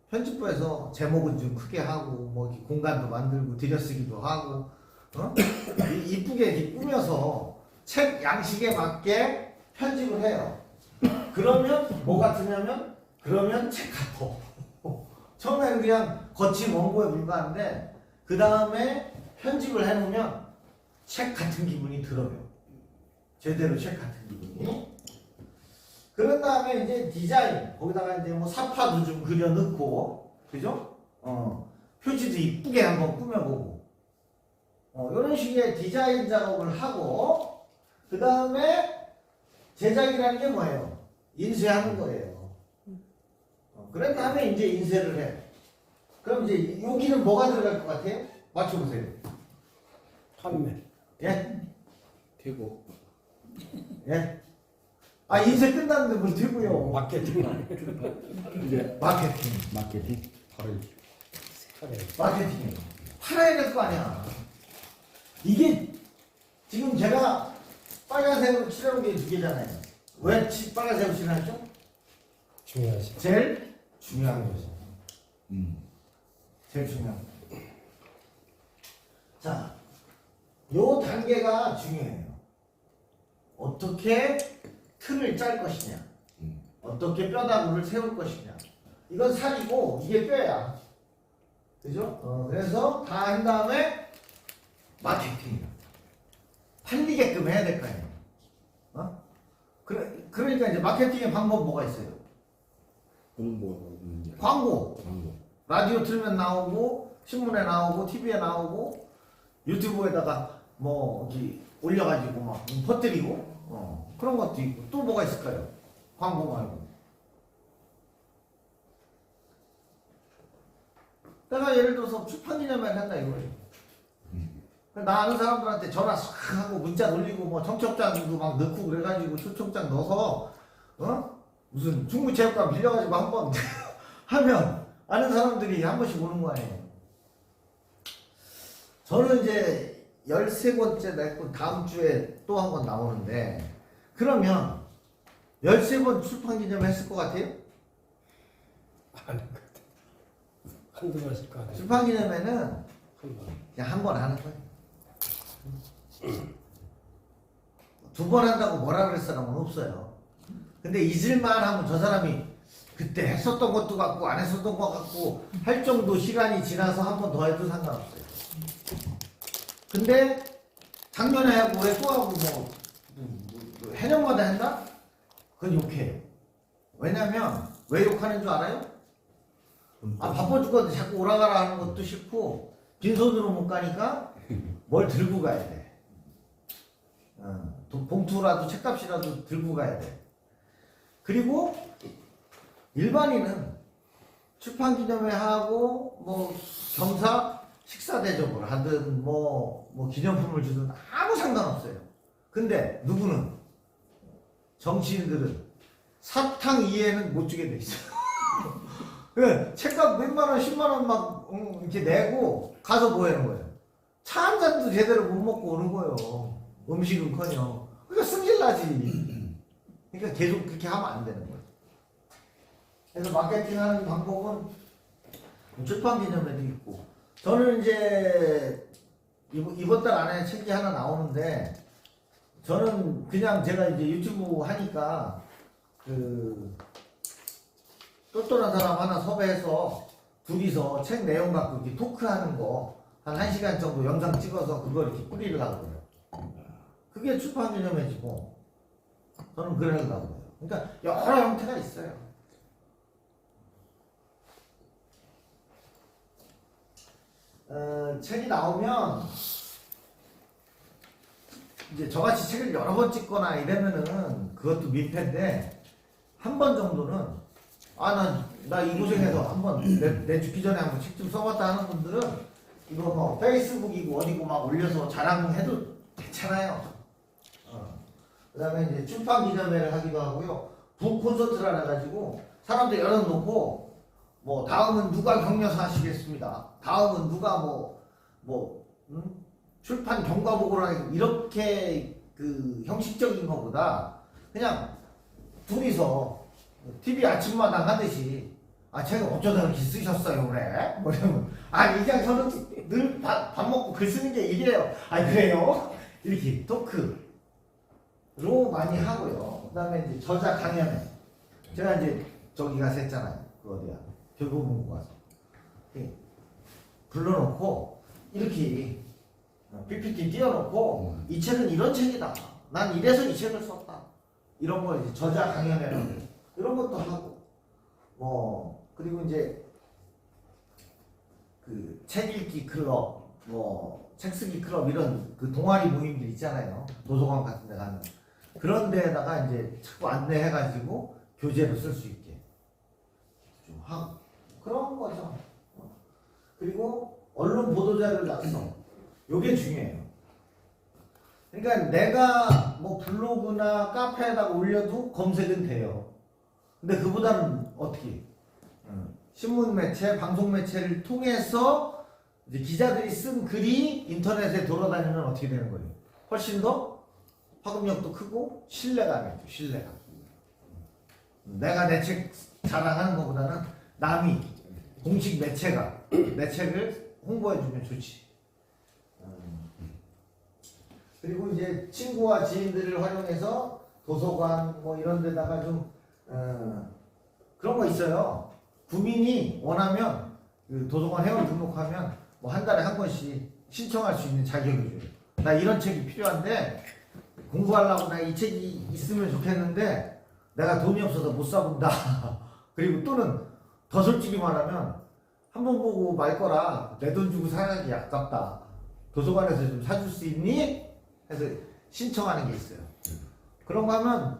편집부에서 제목은 좀 크게 하고 뭐 이렇게 공간도 만들고 들여쓰기도 하고 이쁘게 이렇게 꾸며서 책 양식에 맞게 편집을 해요. 그러면 뭐 같으냐면 그러면 책 같아. 처음에는 그냥 거친 원고에 불과한데 그 다음에 편집을 해놓으면 책 같은 기분이 들어요. 제대로 책 같은 기분이. 그런 다음에 이제 디자인 거기다가 이제 뭐 사파도 좀 그려 넣고 그죠? 표지도 이쁘게 한번 꾸며보고 이런 식의 디자인 작업을 하고 그 다음에 제작이라는 게 뭐예요? 인쇄하는 거예요. 그런 다음에 이제 인쇄를 해. 그럼 이제 여기는 뭐가 들어갈 것 같아요? 맞춰보세요. 판매. 예? 되고 예? 아, 인쇄 끝났는데 뭘 들고요. 마케팅. 이제 마케팅. 마케팅 팔을 팔에. 마케팅이에요. 팔아야 될 거 아니야. 이게 지금 제가 빨간색으로 칠해놓은 게 2개잖아요. 왜 빨간색으로 칠하죠? 중요하지. 제일 중요한 거죠. 제일 중요한 거. 자, 요 단계가 중요해요. 어떻게 틀을 짤 것이냐, 어떻게 뼈다구를 세울 것이냐. 이건 살이고 이게 뼈야. 그죠? 그래서 다 한 다음에 마케팅이야. 팔리게끔 해야 될 거 아니에요. 그러니까 이제 마케팅의 방법 뭐가 있어요? 그런 뭐 광고. 라디오 틀면 나오고 신문에 나오고 TV에 나오고 유튜브에다가 뭐 어디 올려가지고 막 퍼뜨리고 그런 것도 있고 또 뭐가 있을까요? 광고 말고. 내가 예를 들어서 출판기념회를 한다 이거예요. 나 아는 사람들한테 전화 싹 하고 문자 돌리고 뭐 청첩장도 막 넣고 그래가지고 초청장 넣어서 무슨 충무체육관 빌려가지고 한번 하면 아는 사람들이 한 번씩 오는 거 아니에요. 저는 이제 13번째 냈고 다음 주에 또 한 번 나오는데 그러면 13번 출판기념 했을 것 같아요? 아닌 것 같아. 한두 번 하실 거 같아요. 출판기념회는 한 번. 그냥 한 번 하는 거예요. 두 번 한다고 뭐라 그럴 사람은 없어요. 근데 잊을만 하면 저 사람이 그때 했었던 것도 같고 안 했었던 것 같고 할 정도 시간이 지나서 한 번 더 해도 상관없어요. 근데 작년에 하고 왜 또 하고 뭐 해년마다 했나? 그건 욕해요. 왜냐면 왜 욕하는 줄 알아요? 아 바빠 죽겠는데 자꾸 오라가라 하는 것도 싫고 빈손으로 못 가니까 뭘 들고 가야 돼. 봉투라도 책값이라도 들고 가야 돼. 그리고 일반인은 출판기념회 하고 뭐 겸사 식사 대접을 하든 뭐 기념품을 주든 아무 상관없어요. 근데 누구는 정치인들은 사탕 이해는 못 주게 돼 있어요. 그 책값 몇만 원, 10만 원 막 이렇게 내고 가서 뭐 하는 거예요? 차 한 잔도 제대로 못 먹고 오는 거예요. 음식은커녕. 그러니까 승질나지. 그러니까 계속 그렇게 하면 안 되는 거예요. 그래서 마케팅하는 방법은 출판기념회도 있고 저는 이제 이번 달 안에 책이 하나 나오는데 저는 그냥 제가 이제 유튜브 하니까 그 똘똘한 사람 하나 섭외해서 둘이서 책 내용 갖고 이렇게 토크하는 거 한 1시간 정도 영상 찍어서 그걸 이렇게 뿌리려고 해요. 그게 출판기념회지 뭐. 저는 그러려고 해요. 그러니까 여러 형태가 있어요. 책이 나오면 이제 저같이 책을 여러 번 찍거나 이러면은 그것도 민폐인데 한 번 정도는 나 이 고생해서 한번 내 죽기 전에 한번 책 좀 써봤다 하는 분들은 이거 뭐 페이스북이고 어디고 막 올려서 자랑해도 괜찮아요. 그 다음에 이제 출판기념회를 하기도 하고요. 북 콘서트를 해가지고 사람들 열어놓고 뭐 다음은 누가 격려사 하시겠습니다. 다음은 누가 출판 경과보고를 하겠습니다. 이렇게 그 형식적인 것보다 그냥 둘이서 TV 아침마당 하듯이 제가 어쩌다 그렇게 쓰셨어요 그래? 뭐 이러면 이장 저는 늘 밥 먹고 글 쓰는 게 일이에요. 그래요? 이렇게 토크로 많이 하고요. 그 다음에 이제 저자 강연회 제가 이제 저기 가서 했잖아요. 그 어디야? 교보문고 가서 불러놓고 이렇게 PPT 띄워놓고 이 책은 이런 책이다. 난 이래서 이 책을 썼다. 이런 거 이제 저자 강연회라고 이런 것도 하고 그리고 이제 그 책 읽기 클럽 책 쓰기 클럽 이런 그 동아리 모임들 있잖아요. 도서관 같은 데 가면 그런 데에다가 이제 자꾸 안내해가지고 교재로 쓸 수 있게 좀 하고 그런 거죠. 그리고 언론 보도자료를 작성. 요게 중요해요. 그러니까 내가 뭐 블로그나 카페에다가 올려도 검색은 돼요. 근데 그보다는 어떻게? 신문 매체, 방송 매체를 통해서 이제 기자들이 쓴 글이 인터넷에 돌아다니면 어떻게 되는 거예요? 훨씬 더 파급력도 크고 신뢰감이 있죠. 신뢰감. 내가 내 책 자랑하는 것보다는 남이 공식 매체가 내 책을 홍보해주면 좋지. 그리고 이제 친구와 지인들을 활용해서 도서관 뭐 이런 데다가 좀 그런 거 있어요. 국민이 원하면 그 도서관 회원 등록하면 뭐 한 달에 한 번씩 신청할 수 있는 자격을 줘요. 나 이런 책이 필요한데 공부하려고 나 이 책이 있으면 좋겠는데 내가 돈이 없어서 못 사본다. 그리고 또는 더 솔직히 말하면 한 번 보고 말 거라 내 돈 주고 사기 아깝다. 도서관에서 좀 사줄 수 있니? 해서 신청하는 게 있어요. 그런 거 하면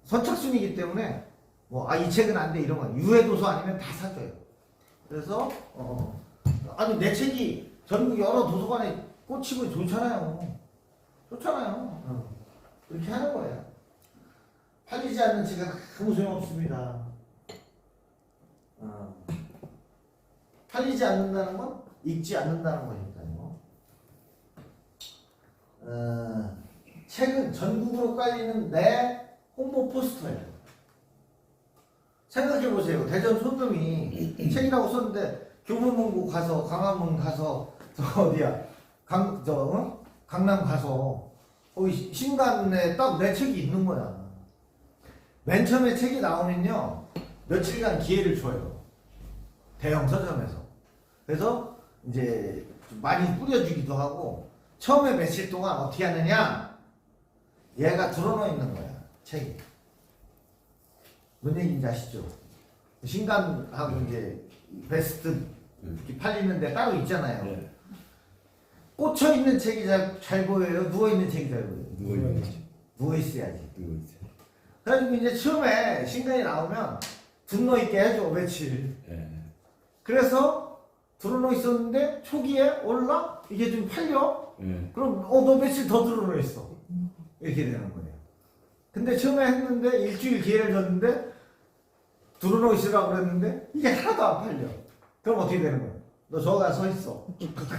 선착순이기 때문에 뭐 이 책은 안 돼 이런 거 유해 도서 아니면 다 사줘요. 그래서 아니 내 책이 전국 여러 도서관에 꽂히고 좋잖아요. 좋잖아요. 그렇게 하는 거예요. 팔리지 않는 책은 아무 소용없습니다. 팔리지 않는다는 건 읽지 않는다는 거니까요. 책은 전국으로 깔리는 내 홍보 포스터예요. 생각해보세요. 대전 손님이 책이라고 썼는데 교보문고 가서 광화문 가서 어디야 강남 가서 거기 신간에 딱 내 책이 있는 거야. 맨 처음에 책이 나오면요 며칠간 기회를 줘요. 대형 서점에서. 그래서 이제 좀 많이 뿌려주기도 하고 처음에 며칠 동안 어떻게 하느냐 얘가 들어놓여 있는 거야 책이. 뭔 얘기인지 아시죠? 신간하고 이제 베스트 이렇게 팔리는데 따로 있잖아요. 네. 꽂혀 있는 책이 잘 보여요? 누워 있는 책이 잘 보여요? 누워있는 거지. 누워 있어야지. 누워있어. 그래가지고 이제 처음에 신간이 나오면 들어놓여 있게 해줘 며칠. 예. 그래서 들어놓여 있었는데 초기에 올라 이게 좀 팔려. 예. 그럼 너 며칠 더 들어놓여 있어. 이렇게 되는 거예요. 근데 처음에 했는데 일주일 기회를 줬는데 들어놓여 있으라고 그랬는데 이게 하나도 안 팔려. 그럼 어떻게 되는 거야? 너 저기 가서 서 있어.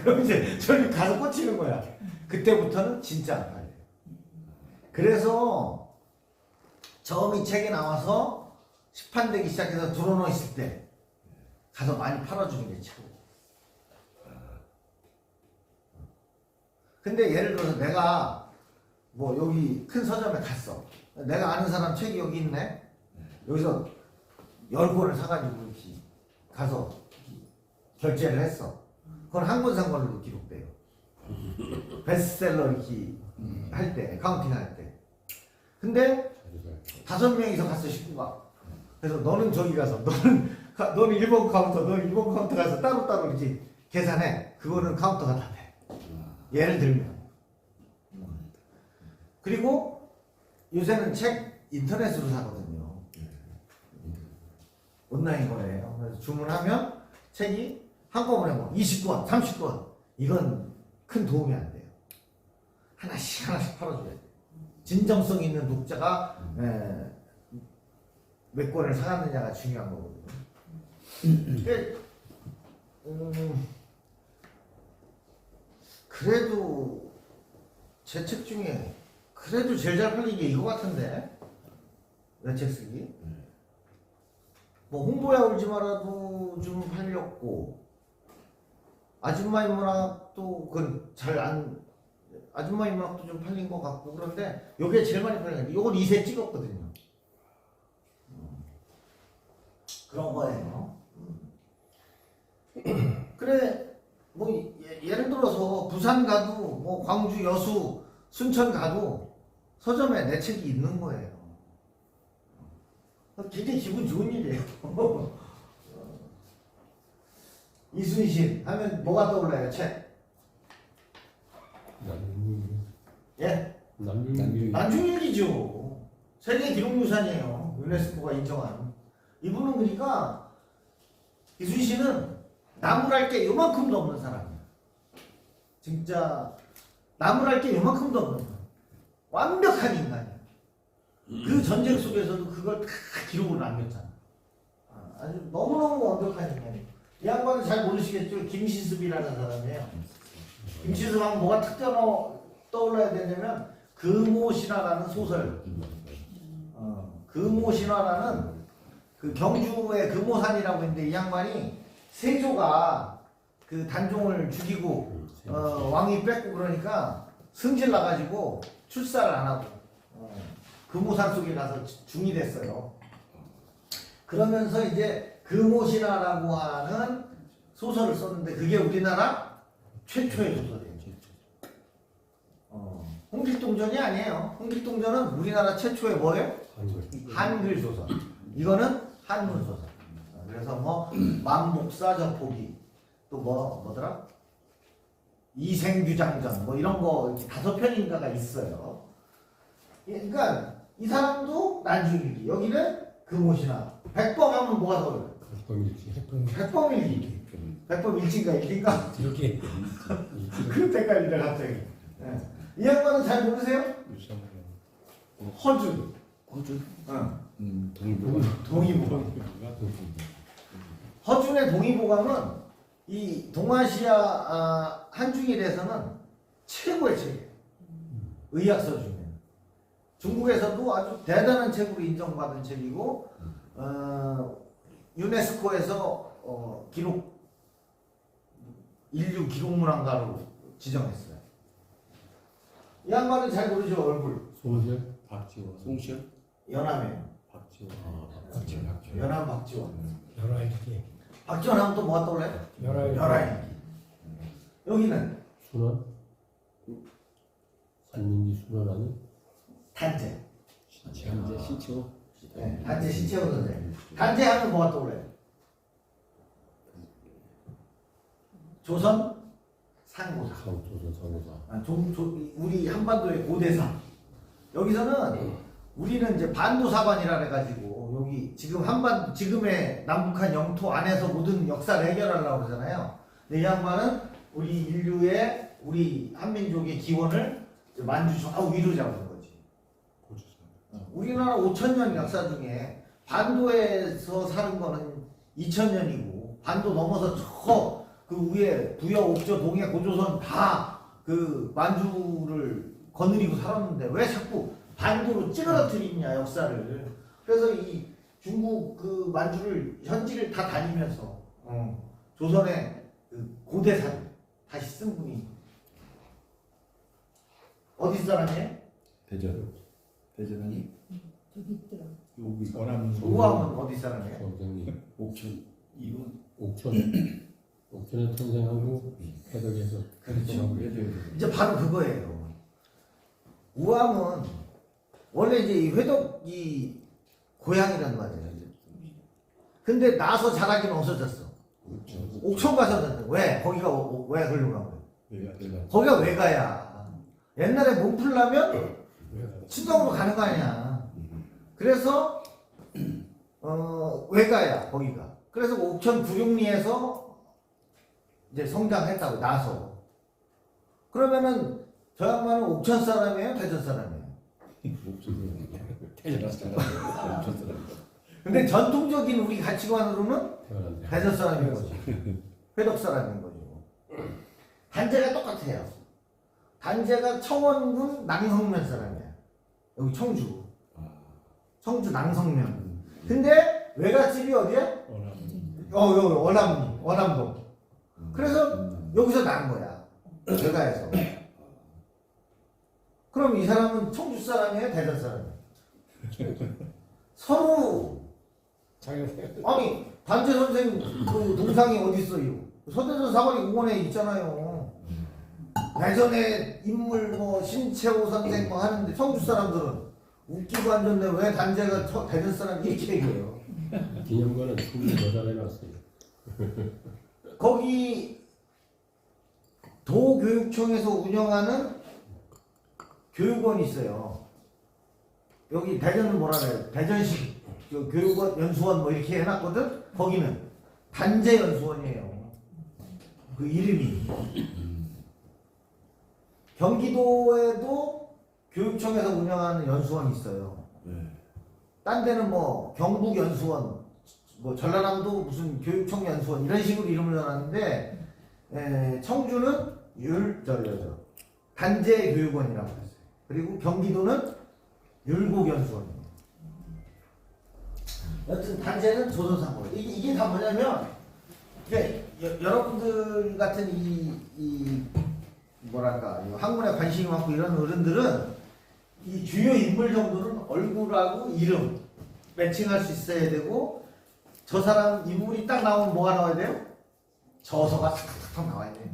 그럼 이제 저기 가서 꽂히는 거야. 그때부터는 진짜 안 팔려. 그래서 처음 이 책이 나와서 시판되기 시작해서 들어놓여 있을 때 가서 많이 팔아주는 게 최고. 근데 예를 들어서 내가 뭐 여기 큰 서점에 갔어. 내가 아는 사람 책이 여기 있네. 여기서 10권을 사가지고 이렇게 가서 결제를 했어. 그건 한 권 산 걸로 기록돼요. 베스트셀러 이렇게 할 때, 카운팅 할 때. 근데 5명이서 갔어, 식구가. 그래서 너는 저기 가서, 너는 1번 카운터, 너는 2번 카운터 가서 따로따로 이렇게 계산해. 그거는 카운터가 다 돼. 예를 들면. 그리고 요새는 책 인터넷으로 사거든요. 온라인 거래요. 그래서 주문하면 책이 한꺼번에 뭐 20권, 30권. 이건 큰 도움이 안 돼요. 하나씩 팔아줘야 돼요. 진정성 있는 독자가 몇 권을 사갔느냐가 중요한 거거든요. 그래도 제 책 중에 그래도 제일 잘 팔린 게 이거 같은데 내 책 쓰기 뭐 홍보야 울지 마라도 좀 팔렸고 아줌마의 문학도 그건 잘 안 아줌마의 문학도 좀 팔린 것 같고 그런데 요게 제일 많이 팔린 게 요건 2세 찍었거든요. 그런 거예요. 그래 뭐 예를 들어서 부산 가도 뭐 광주 여수 순천 가도 서점에 내 책이 있는 거예요. 굉장히 기분 좋은 일이에요. 이순신 하면 뭐가 떠올라요? 책. 예? 난중일기죠. 세계 기록유산이에요. 유네스코가 인정한. 이분은 그러니까 이순신은 나무랄 게 요만큼도 없는 사람이에요. 진짜 나무랄 게 요만큼도 없는 사람. 완벽한 인간이에요. 그 전쟁 속에서도 그걸 다 기록을 남겼잖아. 아주 너무너무 완벽한 인간이에요. 이 양반은 잘 모르시겠죠? 김시습이라는 사람이에요. 김시습 하면 뭐가 떠올라야 되냐면 금오신화라는 소설. 금오신화라는 그 경주의 금오산이라고 있는데 이 양반이 세조가 그 단종을 죽이고 왕이 뺏고 그러니까 승질 나가지고 출사를 안 하고 금오산 속에 가서 중이 됐어요. 그러면서 이제 금오신화라고 하는 소설을 썼는데 그게 우리나라 최초의 소설이에요. 홍길동전이 아니에요. 홍길동전은 우리나라 최초의 뭐예요? 한글 소설. 이거는 한문 소설. 그래서 뭐 만복사 저포기 또 뭐더라? 이생규장전 뭐 이런 거 이렇게 5편인가가 있어요. 그러니까 이 사람도 난중일기. 여기는 금오신화. 백범하면 뭐가 떠올려? 백범일기. 백범일지인가 일기인가? 이렇게 그때까지 갑자기. 네. 이 양반은 잘 모르세요? 허준. 호주. 응. 동의보감. 동의보감. 허준의 동의보감은 이 동아시아 한중일에서는 최고의 책이에요. 의학서 중에. 중국에서도 아주 대단한 책으로 인정받은 책이고 유네스코에서 인류 기록문화가로 지정했어요. 이 양반은 잘 모르죠 얼굴. 송시열 박지원. 송시열? 연암이에요. 박지원. 박지원. 연암 박지원. 열아일기 박지원 하면 또 뭐가 떠올라요? 열아일기. 여기는 순원 산민기 순원 아니? 단재. 현재 신치호. 네, 단재 신채호 선생. 단재 하면 뭐가 떠올라요? 조선 상고사. 조선 상고사. 우리 한반도의 고대사. 여기서는 우리는 이제 반도사관이라 해가지고 여기 지금 지금의 남북한 영토 안에서 모든 역사를 해결하려고 그러잖아요. 근데 이 양반은 우리 인류의 우리 한민족의 기원을 만주 저 위로 잡은 거지. 우리나라 5,000년 역사 중에 반도에서 사는 거는 2,000년이고 반도 넘어서 저 그 위에 부여, 옥저, 동해, 고조선 다 그 만주를 거느리고 살았는데 왜 자꾸 반도로 찌그러뜨리냐 역사를. 그래서 이 중국 그 만주를 현지를 다 다니면서 조선의 그 고대사를 다시 쓴 분이 어디 사람이에요? 대전. 대전 아니? 저기 있더라. 여기 원암. 우암은 어디 사람이에요? 선생님 옥천. 이건 옥천에 탄생하고 해덕에서 활동하고 이제 바로 그거예요. 우암은 원래 이제 이 회덕이 고향이란 말이에요. 근데 나서 자라기는 없어졌어. 옥천 가서 왜? 거기가 왜 흘러간 거예요? 거기가 외가야. 옛날에 몸 풀려면 친정으로 가는 거 아니야. 그래서 외가야 거기가. 그래서 옥천 구룡리에서 이제 성장했다고 나서. 그러면은 저 양반은 옥천 사람이에요? 대전 사람이에요? 대전 사람. 근데 전통적인 우리 가치관으로는 대전 사람인 거지. 회덕 사람인 거죠. 단재가 똑같아요. 단재가 청원군 낭성면 사람이야. 여기 청주. 청주 낭성면. 근데 외갓집이 어디야? 여기 원암동. 그래서 여기서 난 거야. 외가에서. 그럼 이 사람은 청주 사람이에요? 대전 사람이에요? 서로 아니 단재 선생 그 동상이 어디 있어요? 서대전 사거리 공원에 있잖아요. 예전에 인물 뭐 신채호 선생 뭐 하는데 청주 사람들은 웃기고 앉았네. 왜 단재가 대전 사람 이렇게 얘기해요. 기념관은 충분히 저장해놨어요. 거기 도교육청에서 운영하는 교육원이 있어요. 여기 대전은 뭐라 그래요? 대전식 교육원 연수원 뭐 이렇게 해놨거든. 거기는 단재 연수원이에요. 그 이름이. 경기도에도 교육청에서 운영하는 연수원이 있어요. 딴 데는 뭐 경북 연수원, 뭐 전라남도 무슨 교육청 연수원 이런 식으로 이름을 넣었는데 청주는 단재 교육원이라고 했어요. 그리고 경기도는 율곡 연수원이에요. 여튼 단재는 조선상고. 이게 다 뭐냐면 여러분들 같은 이 뭐랄까 학문에 관심이 많고 이런 어른들은 이 주요 인물 정도는 얼굴하고 이름 매칭할 수 있어야 되고, 저 사람 인물이 딱 나오면 뭐가 나와야 돼요? 저서가 탁탁탁 나와야 돼요.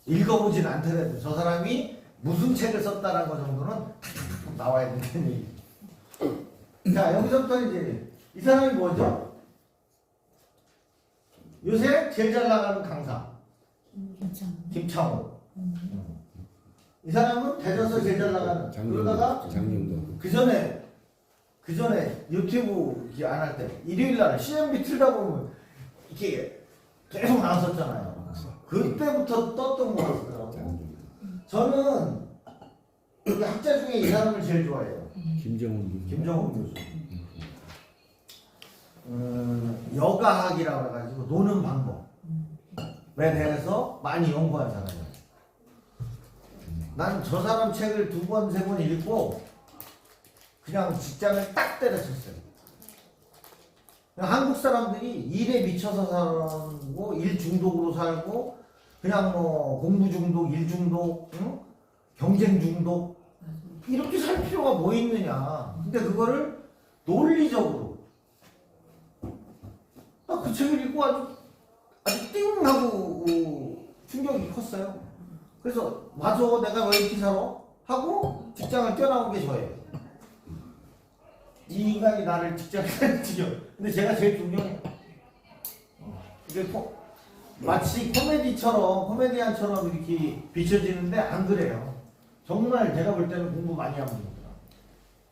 읽어보진 않더라도 저 사람이 무슨 책을 썼다라는 것 정도는 탁탁탁 나와야 된다는 얘기. 자, 여기서부터 이제 이 사람이 뭐죠? 요새 제일 잘 나가는 강사 괜찮아. 김창호. 이 사람은 대전서 제일 잘 나가는. 그러다가 장정도. 그 전에 유튜브 안 할 때 일요일 날 CMB 틀다 보면 이렇게 계속 나왔었잖아요. 그때부터 떴던 거 같더라고요. 저는 여기 학자 중에 이 사람을 제일 좋아해요. 김정은 교수. 김정은 교수. 여가학이라고 해가지고 노는 방법에 대해서 많이 연구한 사람이에요. 난 저 사람 책을 2번, 3번 읽고 그냥 직장을 딱 때려쳤어요. 그냥 한국 사람들이 일에 미쳐서 살고 일 중독으로 살고 그냥 뭐 공부 중독, 일 중독, 응? 경쟁 중독 이렇게 살 필요가 뭐 있느냐. 근데 그거를 논리적으로 딱 그 책을 읽고 아주 띵 하고 충격이 컸어요. 그래서 맞아 내가 왜 이렇게 살아? 하고 직장을 뛰어나온 게 저예요. 이 인간이 나를 직장에 뛰어. 근데 제가 제일 존경해요. 이게 마치 코미디안처럼 이렇게 비춰지는데 안 그래요. 정말 제가 볼 때는 공부 많이 한 분입니다.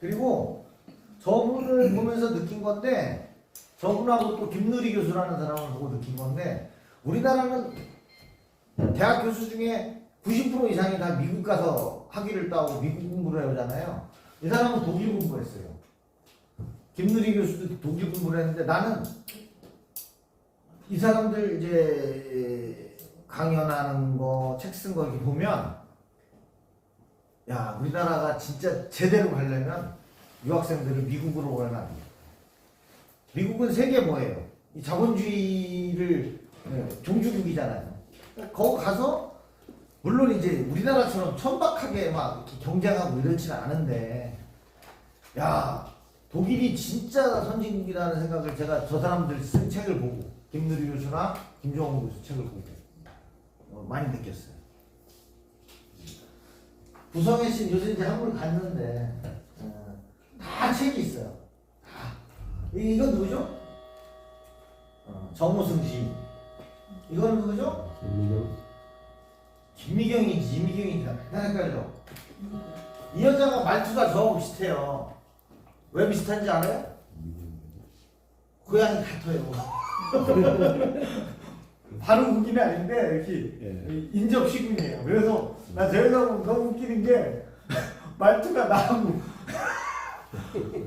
그리고 저분을 보면서 느낀 건데 저분하고 또 김누리 교수라는 사람을 보고 느낀 건데 우리나라는 대학 교수 중에 90% 이상이 다 미국 가서 학위를 따고 미국 공부를 해오잖아요. 이 사람은 독일 공부했어요. 김누리 교수도 독일 공부를 했는데 나는 이 사람들 이제 강연하는 거, 책 쓴 거 이렇게 보면 야 우리나라가 진짜 제대로 가려면 유학생들을 미국으로 보내놔야 돼요. 미국은 세계 뭐예요? 이 자본주의를 종주국이잖아요. 거기 가서 물론 이제 우리나라처럼 천박하게 막 이렇게 경쟁하고 이렇지는 않은데 야 독일이 진짜 선진국이라는 생각을 제가 저 사람들 쓴 책을 보고 김누리 교수나 김정은 교수 책을 보고 많이 느꼈어요. 구성애 씨 요새 이제 한국을 갔는데 다 책이 있어요. 다. 이건 누구죠? 정우승 씨. 이건 누구죠? 김미경인지 이미경인지 헷갈려. 이 여자가 말투가 저하고 비슷해요. 왜 비슷한지 알아요? 고양이 같아요. 바로 웃기는 아닌데 이렇게 인접시군이에요. 그래서 나 저희가 보면 너무 웃기는 게 말투가 나하고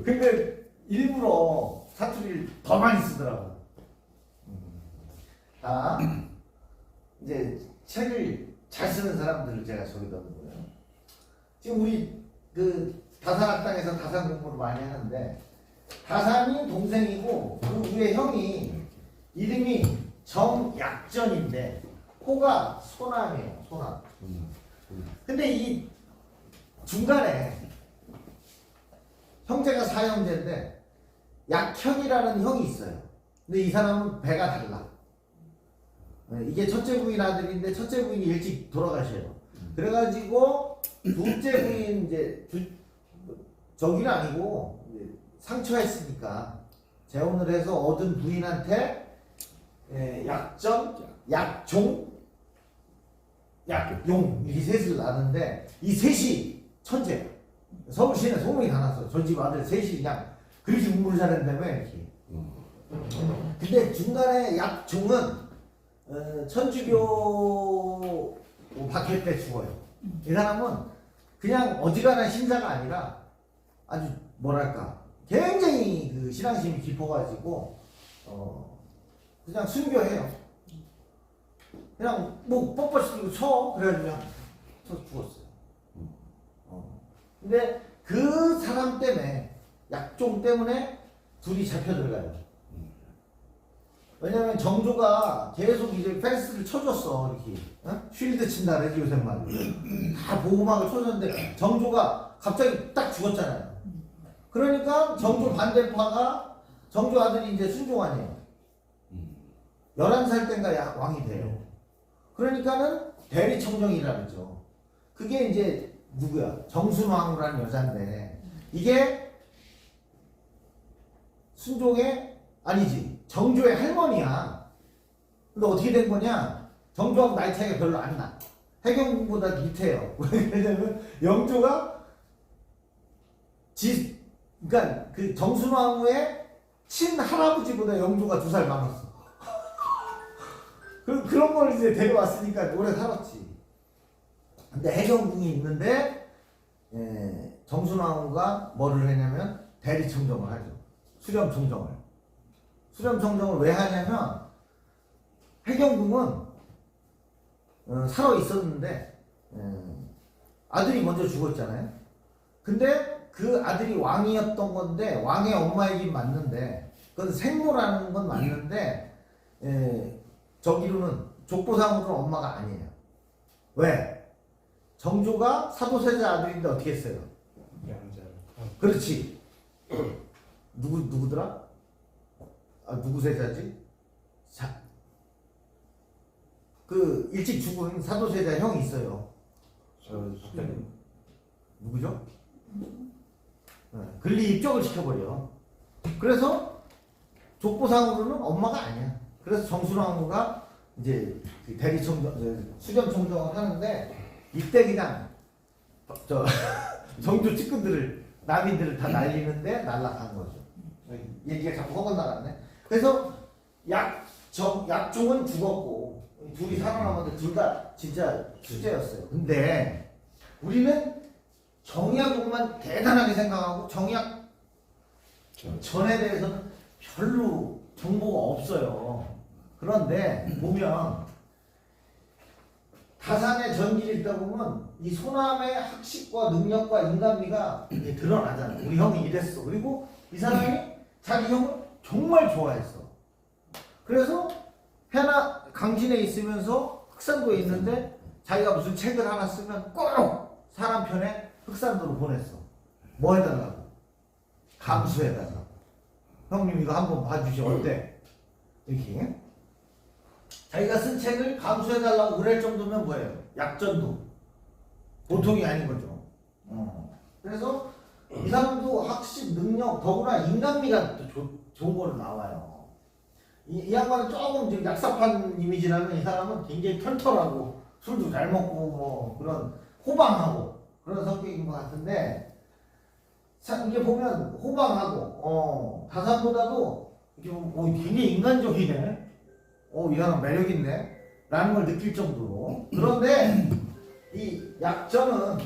근데 일부러 사투리를 더 많이 쓰더라고. 다 이제 책을 잘 쓰는 사람들을 제가 저기다 놓은 거예요. 지금 우리 그 다산학당에서 다산 공부를 많이 하는데 다산이 동생이고 그 위에 형이 이름이 정약전인데 호가 소남이에요. 소남. 근데 이 중간에 형제가 사형제인데 약현이라는 형이 있어요. 근데 이 사람은 배가 달라. 이게 첫째 부인 아들인데 첫째 부인이 일찍 돌아가셔요. 그래가지고 둘째 부인 이제 저기는 아니고 이제 상처했으니까 재혼을 해서 얻은 부인한테 약전, 약종, 약용 이 셋을 낳는데 이 셋이 천재예요. 서울시내 소문이 다 났어. 저 집 아들 셋이 그냥 그렇게 공부를 잘한다며 이렇게. 근데 중간에 약종은 천주교 박해 때 죽어요. 이 사람은 그냥 어지간한 신자가 아니라 아주 뭐랄까 굉장히 그 신앙심이 깊어가지고 그냥 순교해요. 그냥 뭐 뻣뻣이 쳐 그래가지고 그냥 쳐서 죽었어요. 근데 그 사람 때문에 약종 때문에 둘이 잡혀 들어가요. 왜냐면 정조가 계속 이제 펜스를 쳐줬어 이렇게 쉴드 친다 그러지 요새 말로 다 보호막을 쳐줬는데 정조가 갑자기 딱 죽었잖아요. 그러니까 정조 반대파가 정조 아들이 이제 순종환이에요. 11살 땐가 왕이 돼요. 그러니까는 대리청정이라 그러죠. 그게 이제 누구야? 정순왕후라는 여잔데 이게 순종의 아니지 정조의 할머니야. 근데 어떻게 된 거냐? 정조하고 나이 차이가 별로 안 나. 해경궁보다 밑에요. 왜냐면 영조가 그러니까 그 정순왕후의 친할아버지보다 영조가 2살 많았어. 그런 걸 이제 데려왔으니까 오래 살았지. 근데 해경궁이 있는데 정순왕후가 뭐를 했냐면 대리청정을 하죠. 수렴청정을. 수렴청정을 왜 하냐면 해경궁은 살아 있었는데 아들이 먼저 죽었잖아요. 근데 그 아들이 왕이었던 건데 왕의 엄마이긴 맞는데 그건 생모라는 건 맞는데 저기로는 족보상으로는 엄마가 아니에요. 왜? 정조가 사도세자 아들인데 어떻게 했어요? 양자. 그렇지. 누구더라? 누구 세자지? 그 일찍 죽은 사도세자 형이 있어요. 누구죠? 근리 입적을 시켜버려. 그래서 족보상으로는 엄마가 아니야. 그래서 정순왕후가 이제 그 대리청정, 수렴청정을 하는데 이때 그냥 정조 측근들을 남인들을 다 날리는데 날라간 거죠. 얘기가 자꾸 허건 나갔네. 그래서 약종은 죽었고 둘이 살아남았는데 둘 다 진짜 수재였어요. 근데 우리는 정약용만 대단하게 생각하고 정약 전에 대해서는 별로 정보가 없어요. 그런데 보면 다산의 전기를 읽다 보면 이 소남의 학식과 능력과 인간미가 이게 드러나잖아요. 우리 형이 이랬어. 그리고 이 사람이 자기 형을 정말 좋아했어. 그래서 강진에 있으면서 흑산도에 있는데 자기가 무슨 책을 하나 쓰면 꼭 사람 편에 흑산도로 보냈어. 뭐 해달라고? 감수해달라고. 형님 이거 한번 봐주시 어때? 이렇게 자기가 쓴 책을 감수해달라고 그럴 정도면 뭐예요? 약전도 보통이 아닌 거죠. 그래서 이 사람도 학식, 능력, 더구나 인간미가 또 좋은 거로 나와요. 이 양반은 조금 좀 약삭한 이미지라면 이 사람은 굉장히 털털하고 술도 잘 먹고 뭐 그런 호방하고 그런 성격인 것 같은데 이게 보면 호방하고 다산보다도 이게 굉장히 인간적이네. 이 사람 매력 있네 라는 걸 느낄 정도로. 그런데 이 약전은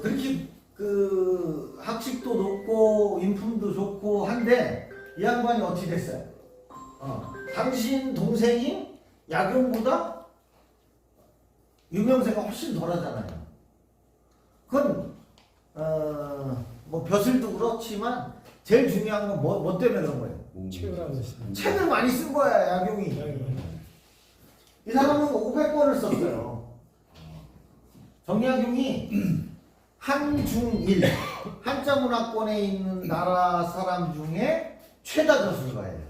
그렇게 그 학식도 높고 인품도 좋고 한데 이 양반이 어떻게 됐어요? 당신 동생이 약용보다 유명세가 훨씬 덜하잖아요. 그건 뭐 벼슬도 그렇지만 제일 중요한 건 뭐 때문에 그런 거예요? 책을 많이 쓴 거야 약용이. 이 사람은 500권을 썼어요. 정약용이 한중일 한자 문화권에 있는 나라 사람 중에 최다 저술가예요.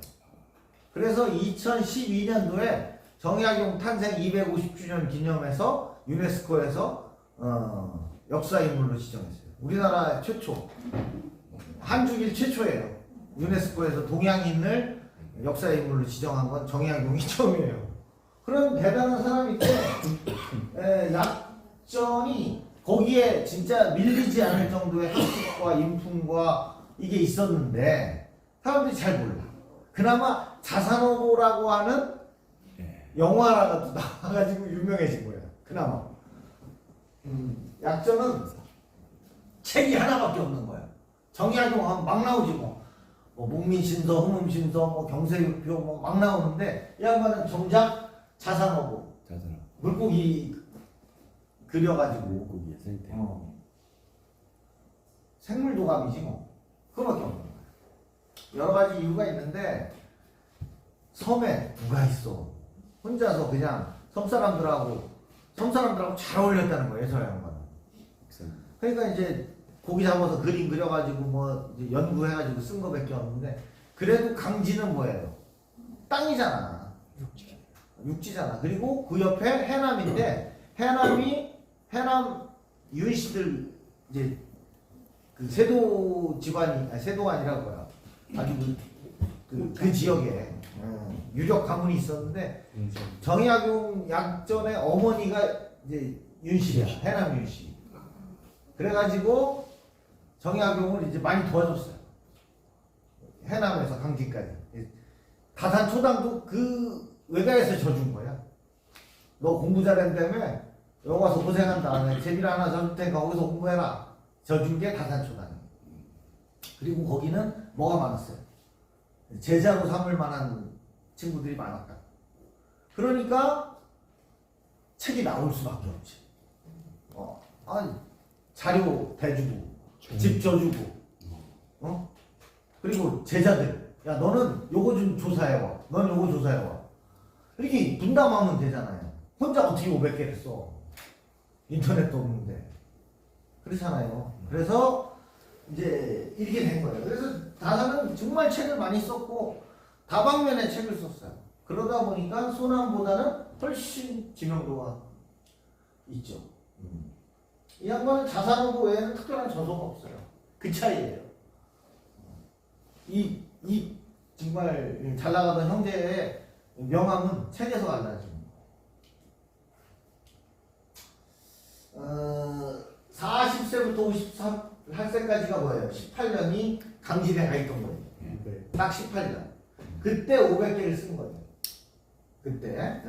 그래서 2012년도에 정약용 탄생 250주년 기념해서 유네스코에서 역사인물로 지정했어요. 우리나라 최초 한중일 최초예요. 유네스코에서 동양인을 역사인물로 지정한 건 정약용이 처음이에요. 그런 대단한 사람인데 약전이 거기에 진짜 밀리지 않을 정도의 학식과 인품과 이게 있었는데 사람들이 잘 몰라. 그나마 자산어보라고 하는 영화라도 나와가지고 유명해진 거야. 그나마. 약전은 책이 하나밖에 없는 거야. 정약용 하면 막 나오지 뭐. 목민신서, 흥음신서, 뭐 경세육표 뭐 막 나오는데 이 양반은 정작 자산어보. 물고기 그려가지고 물고기의 생태. 생물도감이지 뭐. 그거밖에 없는 거야. 여러 가지 이유가 있는데 섬에 누가 있어? 혼자서 그냥 섬 사람들하고 잘 어울렸다는 거예요, 저 양반은. 그러니까 이제 고기 잡아서 그림 그려가지고 뭐 이제 연구해가지고 쓴 거밖에 없는데 그래도 강진은 뭐예요? 땅이잖아. 육지잖아. 그리고 그 옆에 해남인데 해남 유이시들 이제 그 세도 집안이 세도가 아니라 뭐야? 아주 그 지역에 유력 가문이 있었는데 정약용 약전의 어머니가 이제 윤씨야, 해남 윤씨. 그래가지고 정약용을 이제 많이 도와줬어요. 해남에서 강진까지. 다산 초당도 그 외가에서 져준 거야. 너 공부 잘한다며 여기 와서 고생한다. 제비를 하나 져줄 테니까 거기서 공부해라. 져준 게 다산 초당. 그리고 거기는 뭐가 많았어요? 제자로 삼을 만한 친구들이 많았다. 그러니까 책이 나올 수밖에 없지. 자료 대주고, 집 줘주고, 그리고 제자들, 야 너는 요거 좀 조사해와, 너는 요거 조사해와. 이렇게 분담하면 되잖아요. 혼자 어떻게 500개를 써? 인터넷도 없는데. 그렇잖아요. 그래서 이제 이렇게 된 거예요. 그래서 다산은 정말 책을 많이 썼고 다방면의 책을 썼어요. 그러다 보니까 소남보다는 훨씬 지명도가 있죠. 이 양반은 자산호고 외에는 특별한 저서가 없어요. 그 차이예요. 이 정말 잘 나가던 형제의 명함은 책에서 갈라집니다. 40세부터 58세까지가 뭐예요? 18년이 강진에 가 있던 거예요. 딱 18년. 그때 500개를 쓴 거예요. 그때.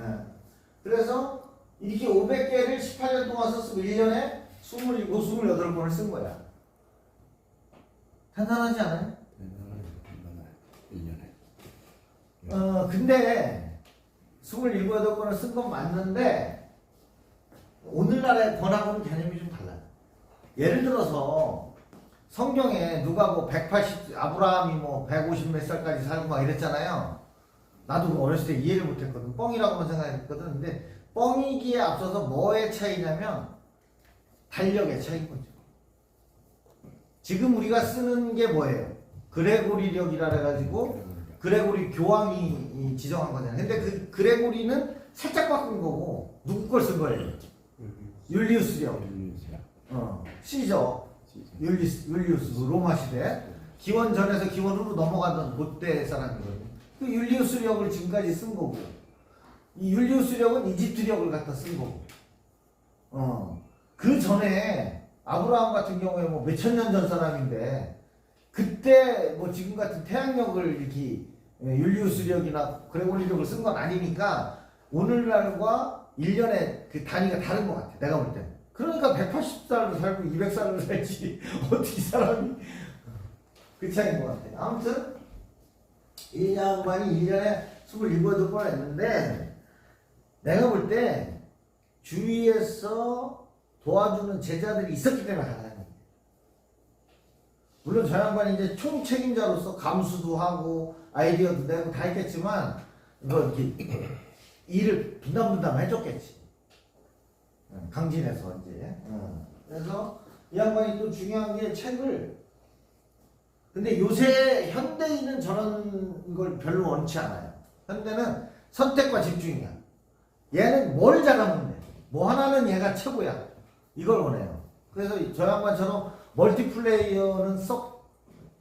그래서 이렇게 500개를 18년 동안 썼으면 1년에 27, 28권을 쓴 거야. 대단하지 않아요? 대단해. 1년에. 근데 27, 8권을 쓴 건 맞는데 오늘날의 권하고는 개념이 좀 달라요. 예를 들어서 성경에 누가 뭐 180, 아브라함이 뭐 150 몇 살까지 살고 막 이랬잖아요. 나도 어렸을 때 이해를 못했거든. 뻥이라고만 생각했거든. 근데 뻥이기에 앞서서 뭐의 차이냐면 달력의 차이인 거죠. 지금 우리가 쓰는 게 뭐예요? 그레고리력이라 해가지고 그레고리 교황이 지정한 거잖아요. 근데 그 그레고리는 살짝 바꾼 거고 누구 걸 쓴 거예요? 율리우스력. 시저. 율리우스 로마 시대. 기원 전에서 기원 후로 넘어가던 그때 사람이거든요. 그 율리우스력을 지금까지 쓴 거고, 이 율리우스력은 이집트력을 갖다 쓴 거고. 그 전에 아브라함 같은 경우에 뭐 몇천 년 전 사람인데 그때 뭐 지금 같은 태양력을 이렇게 율리우스력이나 그레고리력을 쓴 건 아니니까 오늘날과 1년의 그 단위가 다른 것 같아. 내가 볼 때는. 그러니까 180살을 살고 200살을 살지 어떻게 사람이 그 차이인 것 같아. 아무튼 이 양반이 1년에 27, 8번 했는데 내가 볼 때 주위에서 도와주는 제자들이 있었기 때문에 가능한 거예요. 물론 저 양반이 이제 총책임자로서 감수도 하고 아이디어도 내고 다 했겠지만 뭐 이렇게 일을 분담 해줬겠지. 강진에서 이제. 그래서 이 양반이 또 중요한 게 책을, 근데 요새 현대인은 저런 걸 별로 원치 않아요. 현대는 선택과 집중이야. 얘는 뭘 잘하면 돼. 뭐 하나는 얘가 최고야. 이걸 원해요. 그래서 저 양반처럼 멀티플레이어는 썩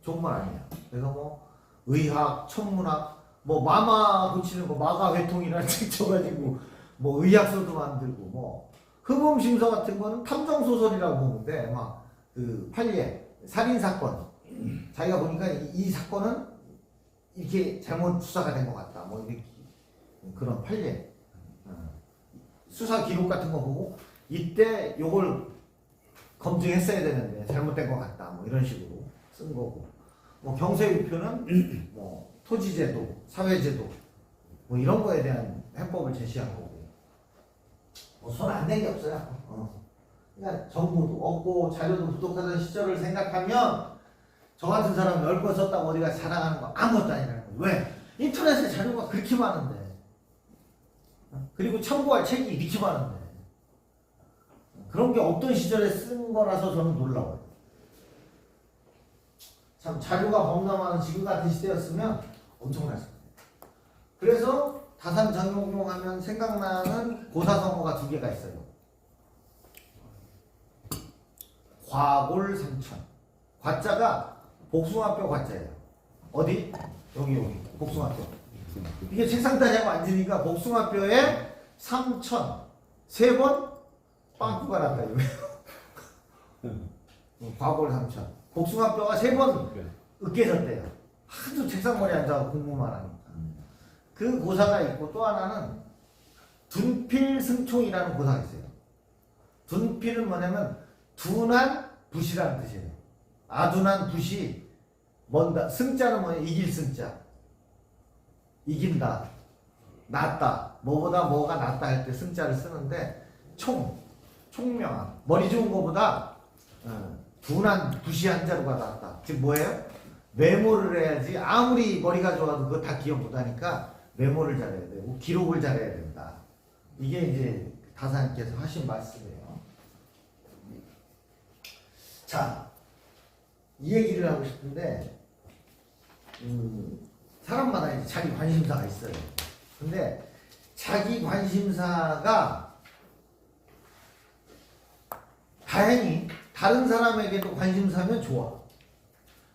좋은 건 아니야. 그래서 뭐 의학, 천문학, 뭐 마마 고치는 거 마가회통이라는 책 쳐가지고 뭐 의학서도 만들고 뭐 흡음심서 같은 거는 탐정소설이라고 보는데 막 그 판례, 살인사건 자기가 보니까 이 사건은 이렇게 잘못 수사가 된 것 같다. 뭐 이렇게 그런 판례, 수사 기록 같은 거 보고 이때 요걸 검증했어야 되는데 잘못된 것 같다. 뭐 이런 식으로 쓴 거고. 뭐 경세유표는 뭐 토지제도, 사회제도 뭐 이런 거에 대한 해법을 제시한 거고. 뭐 손 안 댄 게 없어요. 그러니까 정보도 없고 자료도 부족하던 시절을 생각하면 저 같은 사람 10권 썼다고 어디가 자랑하는 거 아무것도 아니라는 거예요. 왜? 인터넷에 자료가 그렇게 많은데, 그리고 참고할 책이 이렇게 많은데 그런 게 없던 시절에 쓴 거라서 저는 놀라워요. 참 자료가 겁나 많은 지금 같은 시대였으면 엄청났을 거예요. 그래서 다산 장롱용 하면 생각나는 고사성어가 2개가 있어요. 과골삼천. 과자가 복숭아뼈 과자예요. 어디? 여기 복숭아뼈. 이게 책상다리하고 앉으니까 복숭아뼈에 3천 3번 빵꾸가 났다 이거예요. 과거를 3천. 복숭아뼈가 3번 으깨졌대요. 하도 책상머리에 앉아서 공부만 하니까. 그 고사가 있고 또 하나는 둔필승총이라는 고사가 있어요. 둔필은 뭐냐면 둔한 붓이라는 뜻이에요. 아둔한 붓이 먼다. 승자는 뭐예요? 이길 승자. 이긴다. 낫다. 뭐보다 뭐가 낫다 할 때 승자를 쓰는데 총명함. 머리 좋은 거보다 둔한 붓이 한 자루가 낫다. 즉 뭐예요? 메모를 해야지. 아무리 머리가 좋아도 그거 다 기억 못하니까 메모를 잘해야 되고 기록을 잘해야 된다. 이게 이제 다사님께서 하신 말씀이에요. 자, 이 얘기를 하고 싶은데 사람마다 이제 자기 관심사가 있어요. 근데 자기 관심사가 다행히 다른 사람에게도 관심사면 좋아.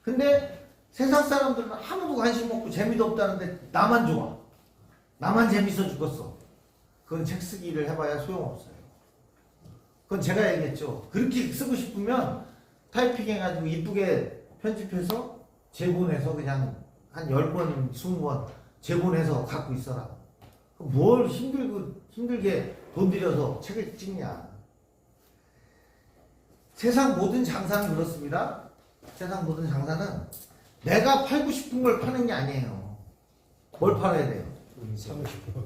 근데 세상 사람들은 아무도 관심 없고 재미도 없다는데 나만 좋아. 나만 재밌어 죽겠어. 그건 책 쓰기를 해봐야 소용없어요. 그건 제가 얘기했죠. 그렇게 쓰고 싶으면 타이핑 해가지고 이쁘게 편집해서 제본해서 그냥 한 10번, 20번 제본해서 갖고 있어라. 뭘 힘들게 돈 들여서 책을 찍냐. 세상 모든 장사는 그렇습니다. 세상 모든 장사는 내가 팔고 싶은 걸 파는 게 아니에요. 뭘 팔아야 돼요? 사고 싶어.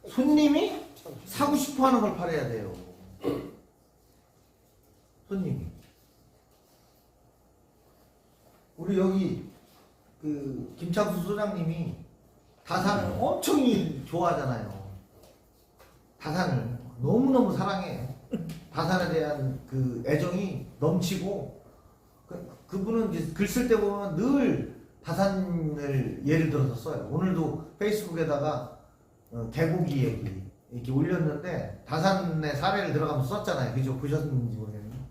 손님이 사고 싶어 하는 걸 팔아야 돼요. 손님이. 우리 여기 그 김창수 소장님이 다산을 엄청 좋아하잖아요. 다산을 너무너무 사랑해요. 다산에 대한 그 애정이 넘치고 그분은 이제 글 쓸 때 보면 늘 다산을 예를 들어서 써요. 오늘도 페이스북에다가 개고기 얘기 이렇게 올렸는데 다산의 사례를 들어가면서 썼잖아요. 그죠? 보셨는지 모르겠네요.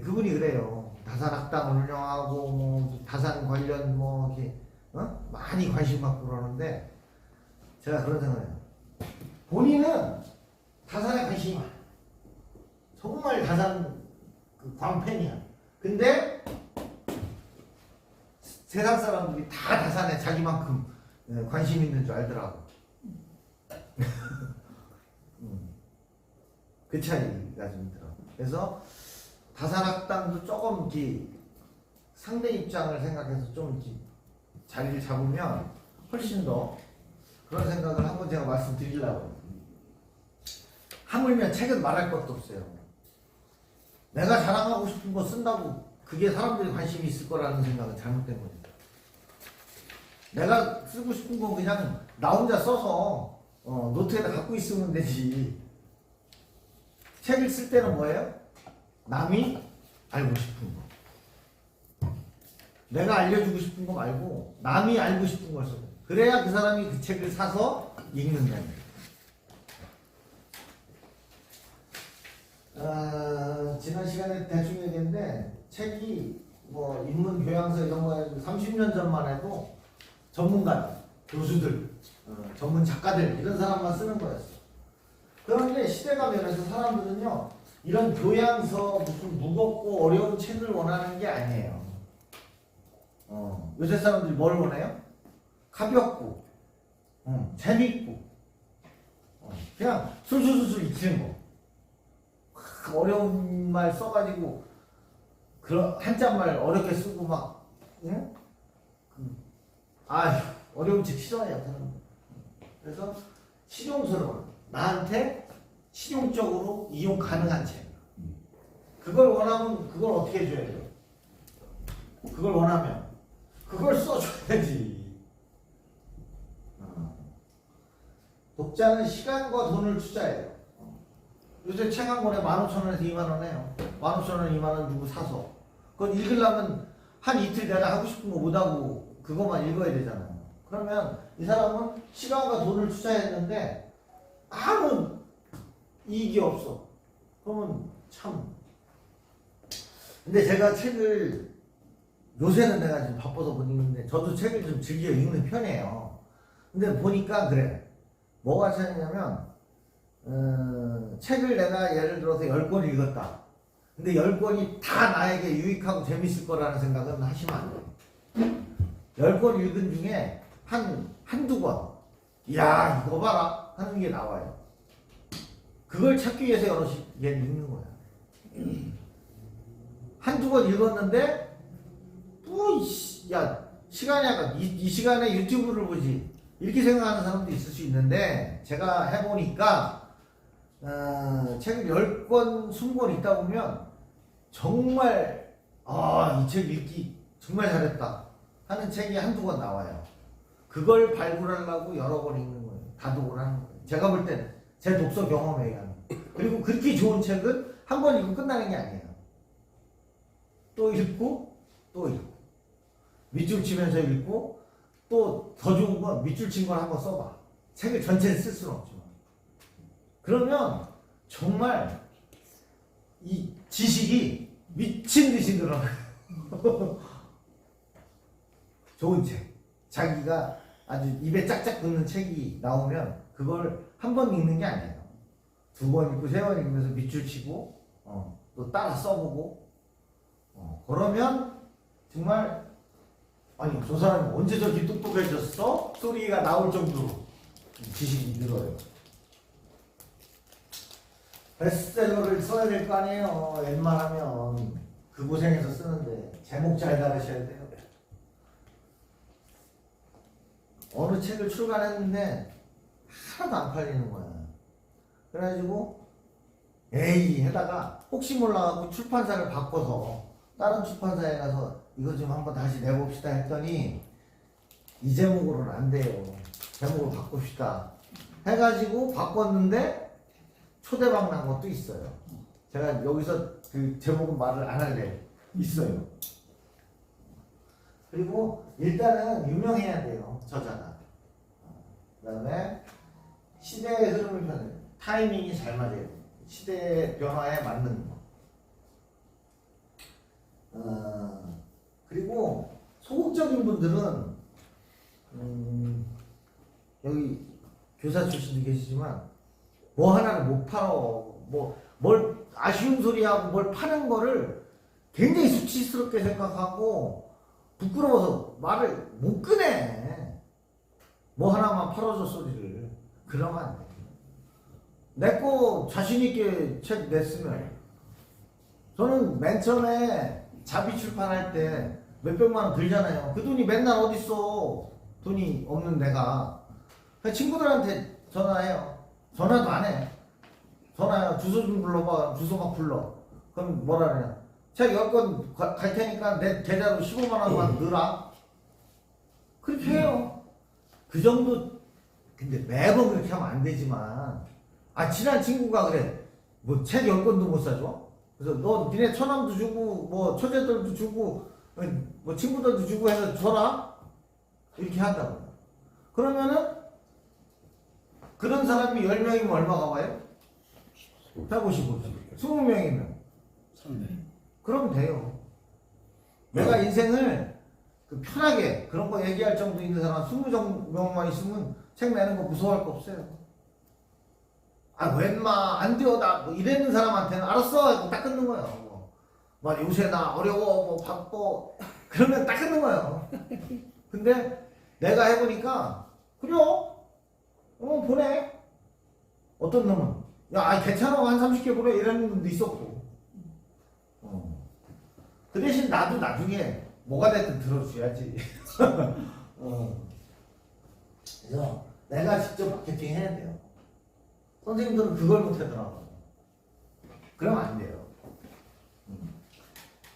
그분이 그래요. 다산 학당을 운영하고 뭐 다산 관련 뭐 이렇게 많이 관심 갖고 그러는데 제가 그런 생각을 해요. 본인은 다산에 관심이 많아. 정말 다산 그 광팬이야. 근데 세상 사람들이 다 다산에 자기만큼 관심 있는 줄 알더라고. 그 차이가 좀 있더라고. 그래서 다산학당도 조금 이렇게 상대 입장을 생각해서 좀 이렇게 자리를 잡으면 훨씬 더 그런 생각을 한번 제가 말씀드리려고. 하물며 책은 말할 것도 없어요. 내가 자랑하고 싶은 거 쓴다고 그게 사람들이 관심이 있을 거라는 생각은 잘못된 거니까. 내가 쓰고 싶은 건 그냥 나 혼자 써서 노트에다 갖고 있으면 되지. 책을 쓸 때는 뭐예요? 남이 알고 싶은 거. 내가 알려주고 싶은 거 말고 남이 알고 싶은 걸 써요. 그래야 그 사람이 그 책을 사서 읽는다는 거예요. 지난 시간에 대충 얘기했는데 책이 뭐 인문 교양서 이런 거 30년 전만 해도 전문가들, 교수들, 전문 작가들 이런 사람만 쓰는 거였어. 그런데 시대가 변해서 사람들은요 이런 교양서 무슨 무겁고 어려운 책을 원하는 게 아니에요. 요새 사람들이 뭘 원해요? 가볍고 재밌고 그냥 술술술술 익히는 거. 어려운 말 써가지고 그런 한자말 어렵게 쓰고 막 응? 아휴 어려운 책 싫어해요. 그래서 실용스러운 나한테 실용적으로 이용 가능한 책. 그걸 원하면 그걸 어떻게 해줘야 돼요? 그걸 원하면 그걸 써줘야지. 독자는 시간과 돈을 투자해요. 요새 책 한 권에 15,000원에서 2만원 해요. 15,000원, 2만원 주고 사서. 그건 읽으려면 한 이틀 내가 하고 싶은 거 못하고 그것만 읽어야 되잖아요. 그러면 이 사람은 시간과 돈을 투자했는데 아무 이익이 없어. 그러면 참. 근데 제가 책을 요새는 내가 지금 바빠서 못 읽는데 저도 책을 좀 즐겨 읽는 편이에요. 근데 보니까 그래. 뭐가 차이냐면 책을 내가 예를 들어서 10권 읽었다. 근데 10권이 다 나에게 유익하고 재밌을 거라는 생각은 하시면 안 돼요. 10권 읽은 중에 한두 권, 이야, 이거 봐라 하는 게 나와요. 그걸 찾기 위해서 여러 얘를 읽는 거야. 한두 권 읽었는데, 야, 시간이 아까 이 시간에 유튜브를 보지. 이렇게 생각하는 사람도 있을 수 있는데, 제가 해보니까, 책을 10권, 20권 읽다 보면, 정말, 이 책 읽기 정말 잘했다 하는 책이 한두 권 나와요. 그걸 발굴하려고 여러 권 읽는 거예요. 다독을 하는 거예요. 제가 볼 때는 제 독서 경험에 의한. 그리고 그렇게 좋은 책은 한 번 읽으면 끝나는 게 아니에요. 또 읽고 또 읽고 밑줄 치면서 읽고 또 더 좋은 건 밑줄 친 걸 한번 써봐. 책을 전체를 쓸 수는 없지만. 그러면 정말 이 지식이 미친 듯이 늘어나요. 좋은 책. 자기가 아주 입에 짝짝 붙는 책이 나오면 그걸 한 번 읽는 게 아니에요. 2번 읽고 3번 읽으면서 밑줄 치고 또 따라 써보고 그러면 정말 아니 저 사람이 언제 저렇게 똑똑해졌어? 소리가 나올 정도로 지식이 늘어요. 베스트셀러를 써야 될 거 아니에요. 웬만하면 그 고생해서 쓰는데 제목 잘 다루셔야 돼요. 어느 책을 출간했는데 하나도 안 팔리는 거야. 그래가지고 에이 해다가 혹시 몰라가지고 출판사를 바꿔서 다른 출판사에 가서 이거 좀 한번 다시 내봅시다 했더니 이 제목으로는 안 돼요. 제목을 바꿉시다 해가지고 바꿨는데 초대박 난 것도 있어요. 제가 여기서 그 제목은 말을 안 할래. 있어요. 그리고 일단은 유명해야 돼요. 저자가. 그 다음에 시대의 흐름을 펴는 타이밍이 잘 맞아야 돼요. 시대의 변화에 맞는 거. 그리고 소극적인 분들은 여기 교사 출신도 계시지만 뭐 하나를 못 팔어. 뭘 아쉬운 소리하고 뭘 파는 거를 굉장히 수치스럽게 생각하고 부끄러워서 말을 못 꺼내. 뭐 하나만 팔아줘 소리를. 그러면 안 돼. 내 거 자신있게 책 냈으면. 저는 맨 처음에 자비 출판할 때 몇백만 원 들잖아요. 그 돈이 맨날 어딨어. 돈이 없는 내가. 친구들한테 전화해요. 전화도 안 해. 전화해요. 주소 좀 불러봐. 주소 막 불러. 그럼 뭐라 그래요? 책 10권 갈 테니까 내 계좌로 15만 원만 넣어라. 그렇게 해요. 그 정도. 근데 매번 그렇게 하면 안 되지만 친한 친구가 그래. 뭐 책 10권도 못 사줘? 그래서 너 니네 처남도 주고 뭐 처제들도 주고 뭐 친구들도 주고 해서 줘라? 이렇게 한다고. 그러면은 그런 사람이 10명이면 얼마가 와요? 150원. 20명이면 300. 그러면 돼요. 내가 인생을 편하게 그런 거 얘기할 정도 있는 사람 20명만 있으면 책 내는 거 무서워할 거 없어요. 웬마 안 돼요 나 뭐 이러는 사람한테는 알았어 딱 끊는 거예요. 막 요새 나 어려워 뭐 바빠 그러면 딱 끊는 거예요. 근데 내가 해보니까 그래요. 보내. 어떤 놈은 야 괜찮아 한 30개 보내 이러는 분도 있었고. 그 대신 나도 나중에 뭐가 됐든 들어줘야지. 그래서 내가 직접 마케팅 해야 돼요. 선생님들은 그걸 못하더라고요. 그러면 안 돼요.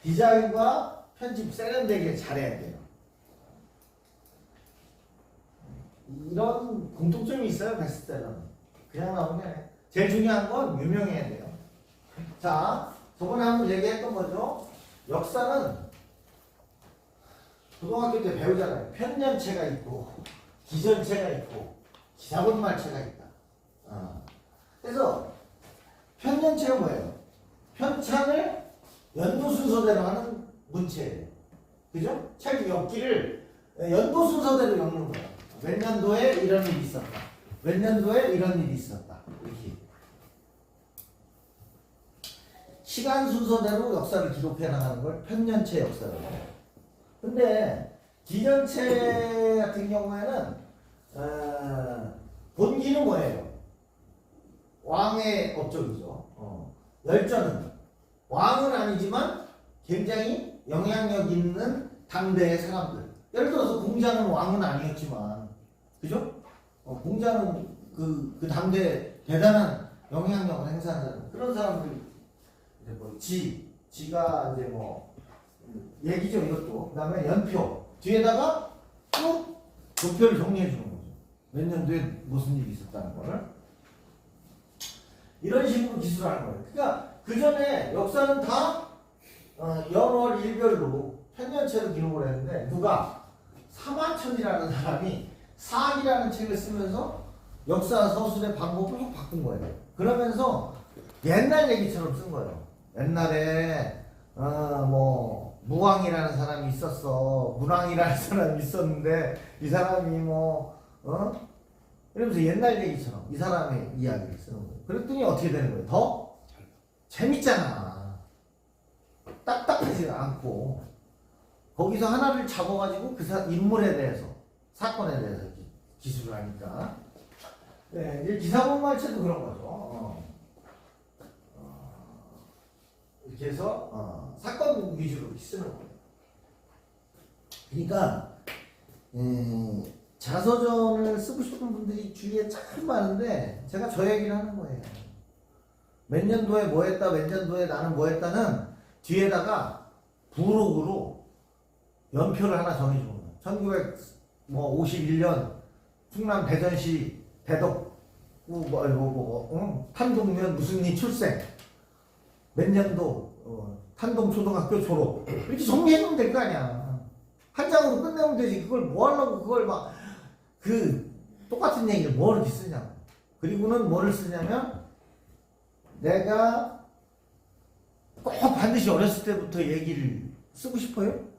디자인과 편집 세련되게 잘해야 돼요. 이런 공통점이 있어요. 베스트셀러는 그냥 나오는 게 아니에요. 제일 중요한 건 유명해야 돼요. 자, 저번에 한번 얘기했던 거죠. 역사는 고등학교 때 배우잖아요. 편년체가 있고 기전체가 있고 기사본말체가 있다. 그래서 편년체가 뭐예요? 편찬을 연도 순서대로 하는 문체예요. 그죠? 책 엮기를 연도 순서대로 엮는 거야. 몇 년도에 이런 일이 있었다. 몇 년도에 이런 일이 있었다. 이렇게. 시간 순서대로 역사를 기록해 나가는 걸 편년체 역사라고 해요. 근데 기년체 같은 경우에는 본기는 뭐예요? 왕의 업적이죠. 열전은 왕은 아니지만 굉장히 영향력 있는 당대의 사람들. 예를 들어서 공자는 왕은 아니었지만, 그죠? 공자는 그 당대에 대단한 영향력을 행사하는 사람. 그런 사람들, 이제 뭐 지가 이제 뭐 얘기죠 이것도. 그다음에 연표 뒤에다가 또 도표를 정리해 주는 거죠. 몇 년도에 무슨 일이 있었다는 거를. 이런 식으로 기술하는 거예요. 그러니까 그 전에 역사는 다 연월 일별로 편년체로 기록을 했는데 누가 사마천이라는 사람이 사학이라는 책을 쓰면서 역사 서술의 방법을 확 바꾼 거예요. 그러면서 옛날 얘기처럼 쓴 거예요. 옛날에 뭐 무왕이라는 사람이 있었어, 문왕이라는 사람이 있었는데 이 사람이 이러면서 옛날 얘기처럼 이 사람의 이야기를 쓰는 거예요. 그랬더니 어떻게 되는 거예요? 더 재밌잖아. 딱딱하지 않고 거기서 하나를 잡아가지고 그 인물에 대해서 사건에 대해서 기술을 하니까. 네, 이제 기사본말체도 그런 거죠. 이렇게 해서 사건 위주로 이렇게 쓰는 거예요. 그러니까 자서전을 쓰고 싶은 분들이 주위에 참 많은데 제가 저 얘기를 하는 거예요. 몇 년도에 뭐 했다, 몇 년도에 나는 뭐 했다는 뒤에다가 부록으로 연표를 하나 정해주는 거예요. 1951년 충남 대전시 대덕구 탄동면 무슨 리 출생, 몇 년도 탄동초등학교 졸업, 이렇게 정리해주면 될 거 아니야. 한 장으로 끝내면 되지. 그걸 뭐 하려고 그걸 막 똑같은 얘기를 뭐 이렇게 쓰냐고. 그리고는 뭐를 쓰냐면 내가 꼭 반드시 어렸을 때부터 얘기를 쓰고 싶어요?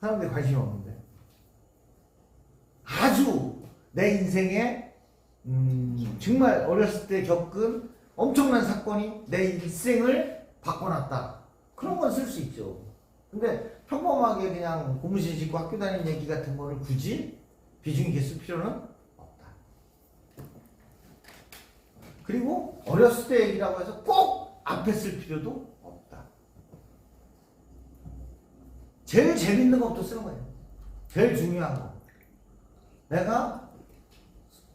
사람들이 관심이 없는데 아주 내 인생에 정말 어렸을 때 겪은 엄청난 사건이 내 일생을 바꿔놨다. 그런 건 쓸 수 있죠. 근데 평범하게 그냥 고무신 신고 학교 다니는 얘기 같은 거를 굳이 비중 있게 쓸 필요는 없다. 그리고 어렸을 때 얘기라고 해서 꼭 앞에 쓸 필요도 없다. 제일 재밌는 것부터 쓰는 거예요. 제일 중요한 거. 내가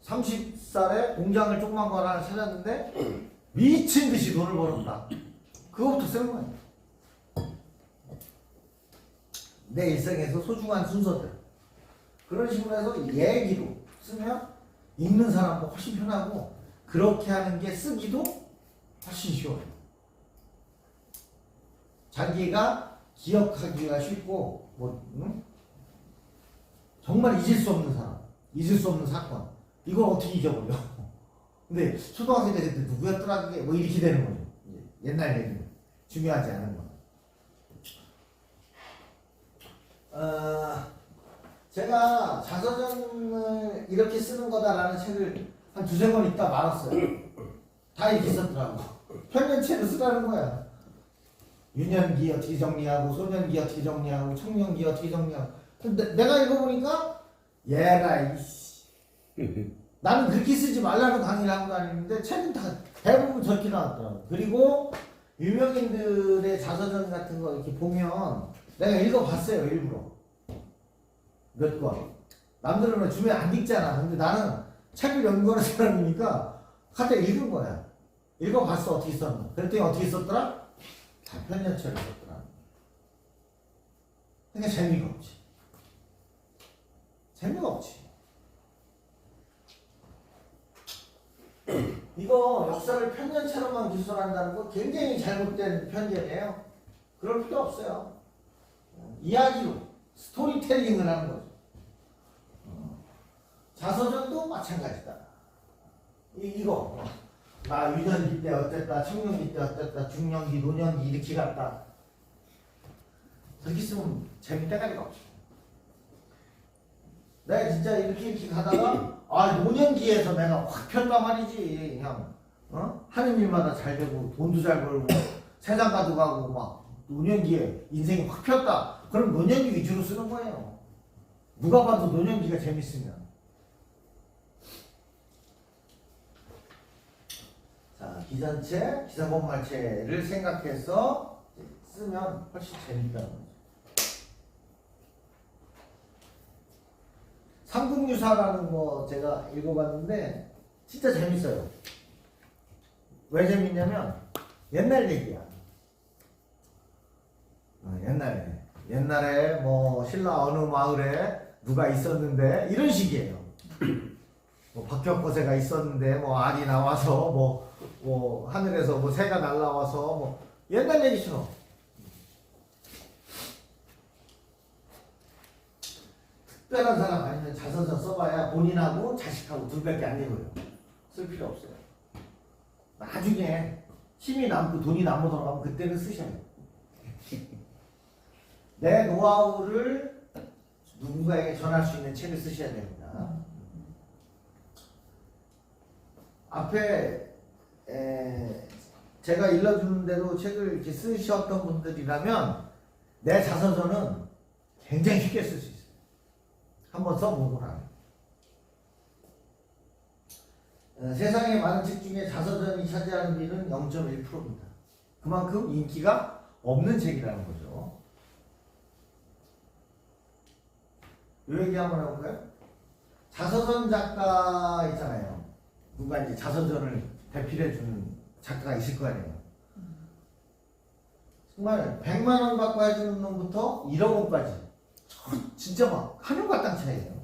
30살에 공장을 조그만 거 하나 찾았는데 미친 듯이 돈을 벌었다. 그거부터 쓰는 거예요. 내 일생에서 소중한 순서들. 그런 식으로 해서 얘기로 쓰면 읽는 사람도 훨씬 편하고 그렇게 하는 게 쓰기도 훨씬 쉬워요. 자기가 기억하기가 쉽고 정말 잊을 수 없는 사람, 잊을 수 없는 사건, 이걸 어떻게 잊어버려? 근데 초등학생 때 그때 누구였더라 그게 뭐 이렇게 되는 거죠. 옛날 얘기는 중요하지 않은 거. 제가 자서전을 이렇게 쓰는 거다라는 책을 한 두세 권 읽다 말았어요. 다 이렇게 썼더라고. 편년체로 쓰라는 거야. 유년기 어떻게 정리하고, 소년기 어떻게 정리하고, 청년기 어떻게 정리하고. 근데 내가 읽어보니까 얘라 이씨. 나는 그렇게 쓰지 말라는 강의를 하고 다니는데 책은 다 대부분 저렇게 나왔더라고. 그리고 유명인들의 자서전 같은 거 이렇게 보면 내가 읽어봤어요, 일부러. 몇 권. 남들은 주면 안 읽잖아. 근데 나는 책을 연구하는 사람이니까 카드에 읽은 거야. 읽어봤어, 어떻게 썼나. 그랬더니 어떻게 썼더라? 다 편년체를 썼더라. 그러니까 재미가 없지. 재미가 없지. 이거 역사를 편년체로만 기술한다는 거 굉장히 잘못된 편견이에요. 그럴 필요 없어요. 이야기로 스토리텔링을 하는 거죠. 자서전도 마찬가지다. 이거 나 유년기 때 어땠다, 청년기 때 어땠다, 중년기, 노년기 이렇게 갔다. 저렇게 쓰면 재미때가리가 없어. 내가 진짜 이렇게 가다가 노년기에서 내가 확 폈단 말이지. 그냥 하는 일마다 잘 되고 돈도 잘 벌고 세상 가도 가고 막 노년기에 인생이 확 폈다. 그럼 노년기 위주로 쓰는 거예요. 누가 봐도 노년기가 재밌으면. 자, 기전체, 기사본말체를 생각해서 쓰면 훨씬 재밌다는 거죠. 삼국유사라는 거 제가 읽어봤는데 진짜 재밌어요. 왜 재밌냐면 옛날 얘기야. 옛날에 뭐 신라 어느 마을에 누가 있었는데 이런 식이에요. 뭐 박격거세가 있었는데 뭐 알이 나와서 뭐 하늘에서 뭐 새가 날라와서 뭐 옛날 얘기처럼. 특별한 사람 아니면 자서전 써봐야 본인하고 자식하고 둘밖에 안 되고요. 쓸 필요 없어요. 나중에 힘이 남고 돈이 남고 돌아가면 그때는 쓰셔요. 내 노하우를 누군가에게 전할 수 있는 책을 쓰셔야 됩니다. 앞에 제가 일러주는 대로 책을 이렇게 쓰셨던 분들이라면 내 자서전은 굉장히 쉽게 쓸 수 있어요. 한번 써보거나. 세상에 많은 책 중에 자서전이 차지하는 비율은 0.1%입니다. 그만큼 인기가 없는 책이라는 거죠. 이 얘기 한번 해볼까요? 자서전 작가 있잖아요. 누가 이제 자서전을 대필해주는 작가가 있을 거 아니에요. 정말 100만 원 받고 해주는 놈부터 1억 원까지 진짜 막 한용가땅 차이에요.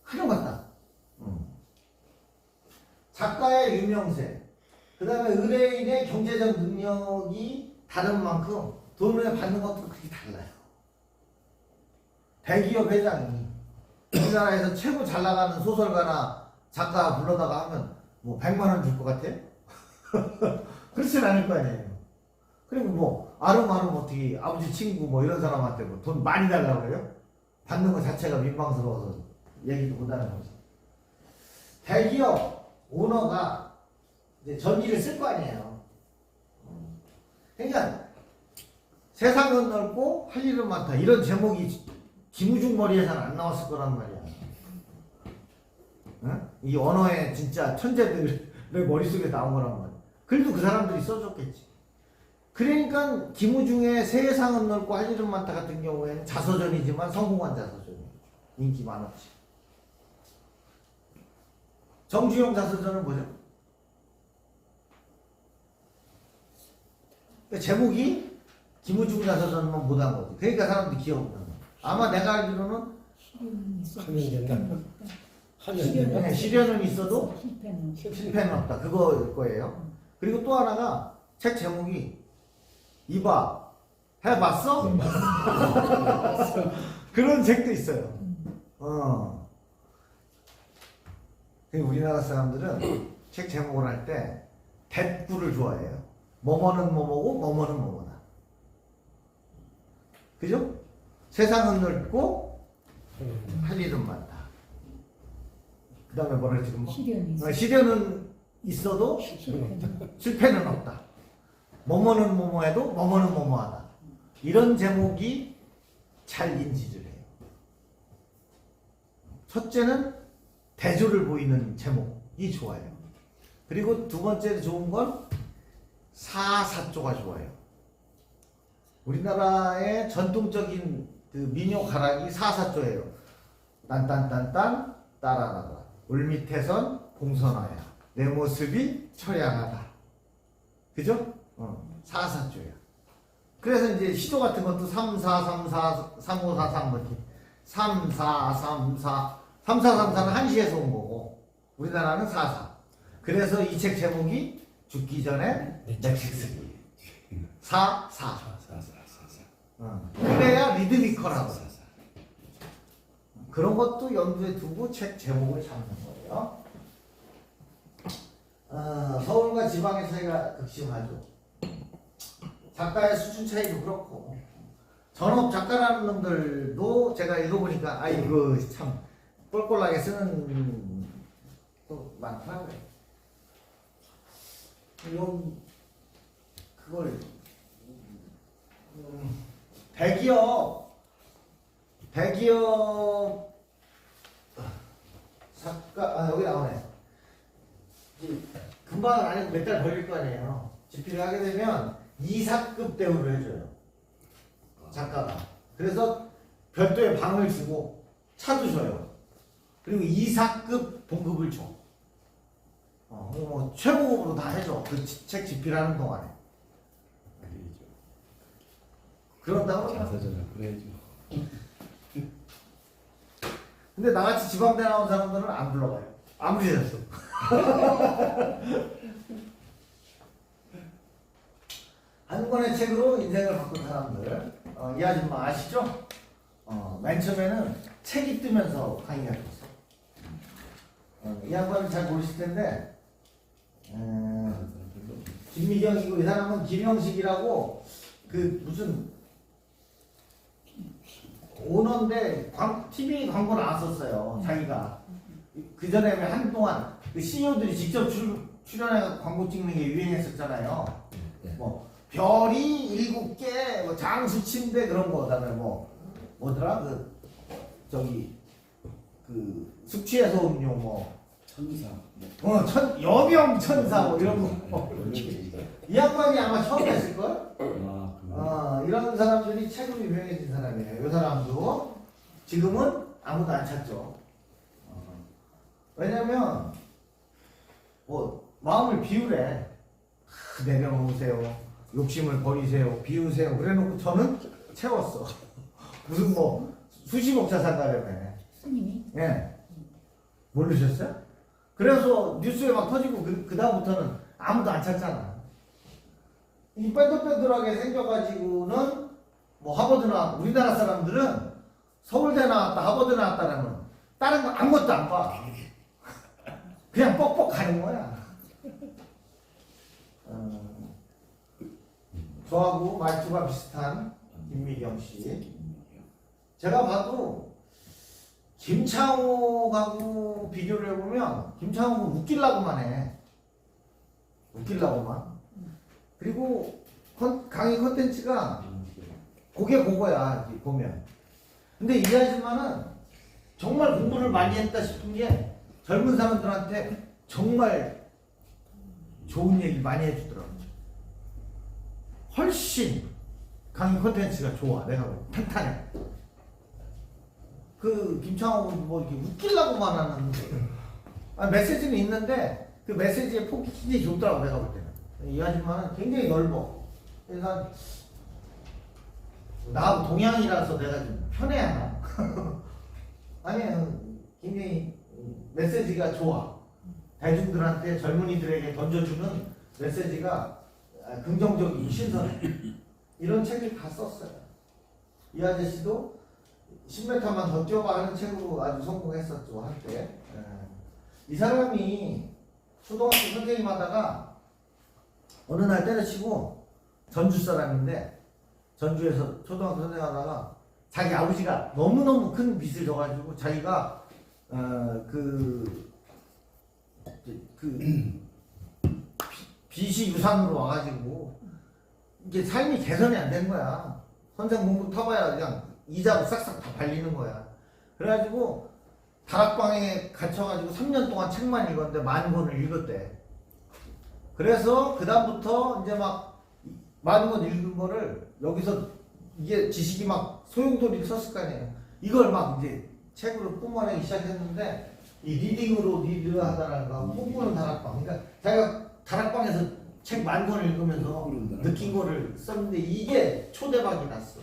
한용가땅. 작가의 유명세, 그 다음에 의뢰인의 경제적 능력이 다른 만큼 돈을 받는 것도 그렇게 달라요. 대기업 회장이 우리나라에서 최고 잘 나가는 소설가나 작가 불러다가 하면 뭐 100만 원 줄 것 같아요? 그렇진 않을 거 아니에요. 그리고 뭐 아름아름 어떻게 아버지 친구 뭐 이런 사람한테 뭐 돈 많이 달라고 그래요? 받는 것 자체가 민망스러워서 얘기도 못하는 거죠. 대기업 오너가 이제 전기를 쓸 거 아니에요. 그러니까 세상은 넓고 할 일은 많다. 이런 제목이 김우중 머리에서는 안 나왔을 거란 말이야. 응? 이 언어의 진짜 천재들의 머릿속에 나온 거란 말이야. 그래도 그 사람들이 써줬겠지. 그러니까 김우중의 세상은 넓고 할 일은 많다 같은 경우에는 자서전이지만 성공한 자서전이에요. 인기 많았지. 정주영 자서전은 뭐죠? 제목이 김우중 자서전만 못한 거지. 그러니까 사람들이 기억을 하는 거야. 아마 내가 알기로는 시련은 있어도 실패는 없다. 그거일 거예요. 그리고 또 하나가 책 제목이 이봐 해봤어? 그런 책도 있어요. 우리나라 사람들은 책 제목을 할 때 대꾸를 좋아해요. 뭐뭐는 뭐뭐고 뭐뭐는 뭐뭐다. 그죠? 세상은 넓고 할 일은 많다. 그 다음에 뭐라 지금 시련은 있어도 실패는 없다. 뭐뭐는 뭐뭐해도 뭐뭐는 뭐뭐하다. 이런 제목이 잘 인지를 해요. 첫째는 대조를 보이는 제목이 좋아요. 그리고 두 번째 좋은 건 사사조가 좋아요. 우리나라의 전통적인 그 민요 가락이 사사조예요. 딴딴딴딴 따라라라 울밑에선 공선화야 내 모습이 처량하다. 그죠? 사사조야. 그래서 이제 시조 같은 것도 3, 4, 3, 4, 3, 5, 4, 3 이렇게 3, 4, 3, 4 3, 4, 3, 4는 한시에서 온 거고 우리나라는 4, 4. 그래서 이 책 제목이 죽기 전에 내 책 쓰기 4, 4. 그래야 리드미컬하고 그런 것도 염두에 두고 책 제목을 잡는 거예요. 서울과 지방의 차이가 극심하죠. 작가의 수준 차이도 그렇고 전업 작가라는 놈들도 제가 읽어보니까 아이고 참 꼴꼴하게 쓰는 또 많더라고요. 이건 그걸 대기업 작가 여기 나오네. 금방 안에 몇 달 걸릴 거 아니에요. 집필을 하게 되면 이사급 대우를 해줘요. 작가가. 그래서 별도의 방을 주고 차도 줘요. 그리고 이사급 봉급을 줘. 뭐 최고급으로 다 해줘. 그 책 집필하는 동안에. 그런다고 그러면. 자서전을 그래야죠. 근데 나같이 지방대 나온 사람들은 안 불러가요. 아무리 됐어. 한 권의 책으로 인생을 바꾼 사람들. 이 아줌마 아시죠? 맨 처음에는 책이 뜨면서 강의가 됐어. 이 양반은 잘 모르실 텐데, 김미경이고, 이 사람은 김영식이라고, 그, 무슨, 오너인데, TV 광고 나왔었어요. 자기가. 그 전에 한동안, 그 CEO들이 직접 출연해서 광고 찍는 게 유행했었잖아요. 뭐, 별이 7개, 뭐 장수 침대 그런 거, 그다음에 뭐더라? 그 숙취해소 음료 천사. 여명 천사 뭐 이런 거. 이 양반이 아마 처음 했을걸? 이런 사람들이 책으로 유명해진 사람이에요. 이 사람도 지금은 아무도 안 찾죠. 왜냐면 마음을 비우래. 내려놓으세요. 욕심을 버리세요. 비우세요. 그래놓고 저는 채웠어. 무슨 수십억 자산 가려면. 스님이? 예. 모르셨어요? 그래서 뉴스에 막 터지고 그 다음부터는 아무도 안 찾잖아. 이 뺀들뺀들하게 생겨가지고는 하버드나 우리나라 사람들은 서울대 나왔다 하버드 나왔다라면 다른 거 아무것도 안 봐. 그냥 뻑뻑 가는 거야. 저하고 말투가 비슷한 김미경 씨. 제가 봐도 김창호하고 비교를 해보면 김창호는 웃기려고만 해. 웃기려고만. 그리고 강의 컨텐츠가 그거야 보면. 근데 이 아줌마는 정말 공부를 많이 했다 싶은 게 젊은 사람들한테 정말 좋은 얘기 많이 해주더라고요. 훨씬 강의 콘텐츠가 좋아. 내가 탄탄해. 그 김창호는 이렇게 웃기려고만 하는 메시지는 있는데 그 메시지의 폭이 굉장히 좁더라고. 내가 볼 때는 이 아줌마는 굉장히 넓어. 그래서 나하고 동양이라서 내가 좀 편해하나? 아니 굉장히 메시지가 좋아. 대중들한테 젊은이들에게 던져주는 메시지가 긍정적이고 신선해. 이런 책을 다 썼어요. 이 아저씨도 10m만 더 뛰어봐 하는 책으로 아주 성공했었죠 한때. 이 사람이 초등학교 선생님 하다가 어느 날 때려치고 전주 사람인데 전주에서 초등학교 선생님 하다가 자기 아버지가 너무너무 큰 빚을 져가지고 자기가 빚이 유산으로 와가지고 이게 삶이 개선이 안 되는 거야. 선생 공부 타봐야 그냥 이자로 싹싹 다 발리는 거야. 그래가지고 다락방에 갇혀가지고 3년 동안 책만 읽었는데 10,000권을 읽었대. 그래서 그 다음부터 이제 막 10,000권 읽은 거를 여기서 이게 지식이 막 소용돌이를 썼을 거 아니에요. 이걸 막 이제 책으로 뿜어내기 시작했는데 이 리딩으로 리드하다라는 거 꿈꾸는 다락방. 그러니까 자기가 다락방에서 책 10,000권을 읽으면서 느낀 거를 썼는데 이게 초대박이 났어.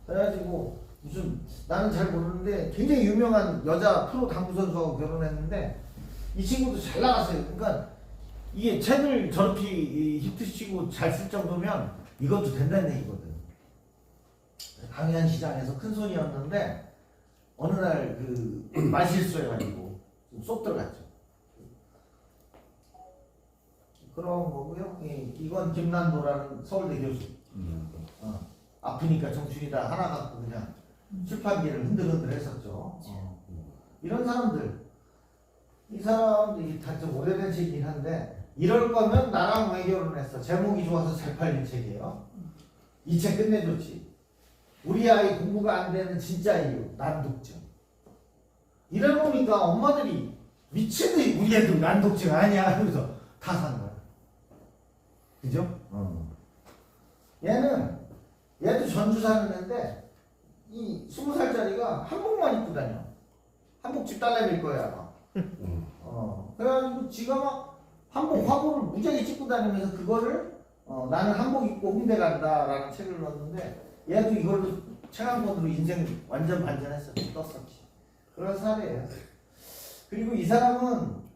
그래가지고 무슨 나는 잘 모르는데 굉장히 유명한 여자 프로 당구 선수하고 결혼했는데 이 친구도 잘 나갔어요. 그러니까 이게 책을 저렇게 히트치고 잘 쓸 정도면 이것도 된다는 얘기거든. 강연시장에서 큰 손이었는데 어느 날 그 말실수해가지고 쏙 들어갔죠. 그런 거고요. 이건 김난도라는 서울대 교수. 아빠 아프니까 정춘이다 하나 갖고 그냥 출판기를 흔들흔들 했었죠. 이런 사람들, 이 사람들이 다 좀 오래된 책이긴 한데 이럴 거면 나랑 왜 결혼했어? 제목이 좋아서 잘 팔린 책이에요. 이 책 끝내줬지. 우리 아이 공부가 안 되는 진짜 이유, 난독증. 이래놓으니까 엄마들이 미친듯이 우리 애들 난독증 아니야 하면서 다 산 거야. 그죠? 얘도 전주 사는 애인데 이 20살짜리가 한복만 입고 다녀. 한복집 딸내미일 거야 아마. 그래가지고 지가 막 한복 화보를 무지하게 찍고 다니면서 그거를 나는 한복 입고 홍대 간다라는 책을 넣었는데 얘도 이걸로 책 한 권으로 인생 완전 반전했어. 떴었지. 그런 사례예요. 그리고 이 사람은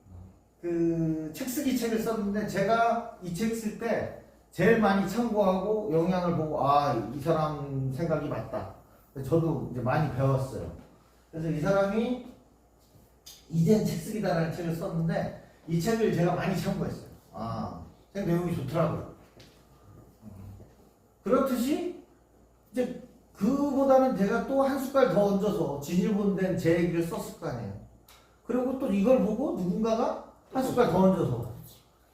그 책 쓰기 책을 썼는데 제가 이 책 쓸 때 제일 많이 참고하고 영향을 보고 아, 이 사람 생각이 맞다. 저도 이제 많이 배웠어요. 그래서 이 사람이 이젠 책 쓰기다라는 책을 썼는데 이 책을 제가 많이 참고했어요. 아, 책 내용이 좋더라고요. 그렇듯이 이제 그보다는 제가 또 한 숟갈 더 얹어서 진일본된 제 얘기를 썼을 거 아니에요. 그리고 또 이걸 보고 누군가가 한 숟갈 더 얹어서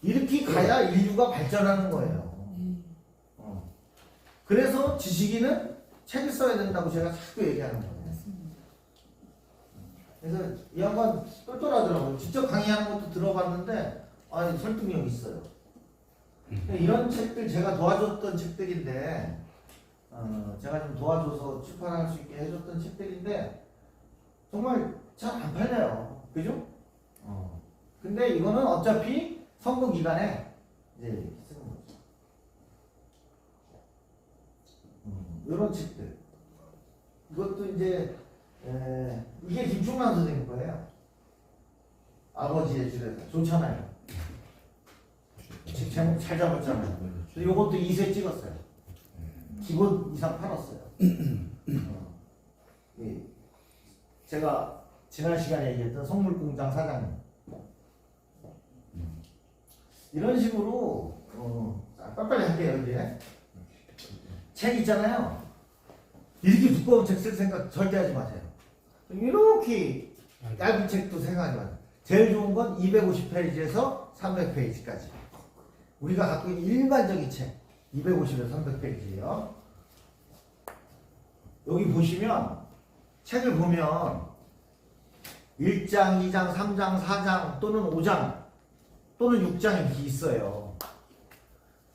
이렇게 가야 인류가 발전하는 거예요. 그래서 지식인은 책을 써야 된다고 제가 자꾸 얘기하는 거예요. 그래서 이 양반 똘똘하더라고요. 직접 강의하는 것도 들어봤는데 아, 설득력 있어요. 이런 책들 제가 도와줬던 책들인데 제가 좀 도와줘서 출판할 수 있게 해줬던 책들인데 정말 잘 안 팔려요. 그죠? 근데 이거는 어차피 선거 기간에 이제 쓰는 거죠. 이런 책들. 이것도 이제 이게 김충만 선생님 거예요. 아버지의 줄에서 좋잖아요. 책 제목 잘 잡았잖아요. 그래서 이것도 2세 찍었어요. 기본 이상 팔았어요. 제가 지난 시간에 얘기했던 성물공장 사장님. 이런 식으로 빨리빨리 할게요. 이제 책 있잖아요. 이렇게 두꺼운 책 쓸 생각 절대 하지 마세요. 이렇게 얇은 책도 생각하지 마세요. 제일 좋은 건 250페이지에서 300페이지까지. 우리가 갖고 있는 일반적인 책 250에서 300페이지예요. 여기 보시면 책을 보면 1장, 2장, 3장, 4장 또는 5장 또는 6장 이렇게 있어요.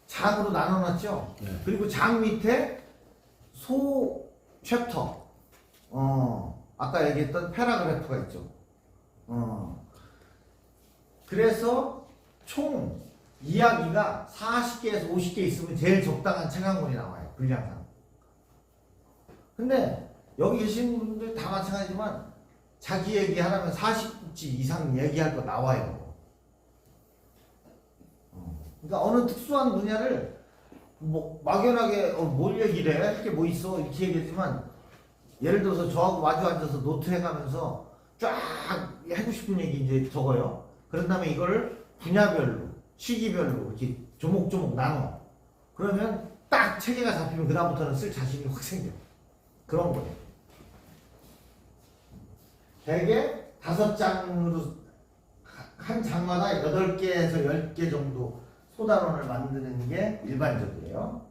장으로 나눠놨죠. 그리고 장 밑에 소 챕터, 아까 얘기했던 패러그래프가 있죠. 그래서 총 이야기가 40개에서 50개 있으면 제일 적당한 책 한 권이 나와요. 분량상. 근데 여기 계신 분들 다 마찬가지지만 자기 얘기 하려면 40지 이상 얘기할 거 나와요. 그러니까 어느 특수한 분야를 뭐 막연하게 뭘 얘기를 해? 할 게 뭐 있어? 이렇게 얘기했지만 예를 들어서 저하고 마주 앉아서 노트 해가면서 쫙 하고 싶은 얘기 이제 적어요. 그런 다음에 이거를 분야별로 시기별로 이렇게 조목조목 나눠. 그러면 딱 체계가 잡히면 그다음부터는 쓸 자신이 확 생겨. 그런 거예요. 대개 5장으로 한 장마다 8개에서 10개 정도 소단원을 만드는 게 일반적이에요.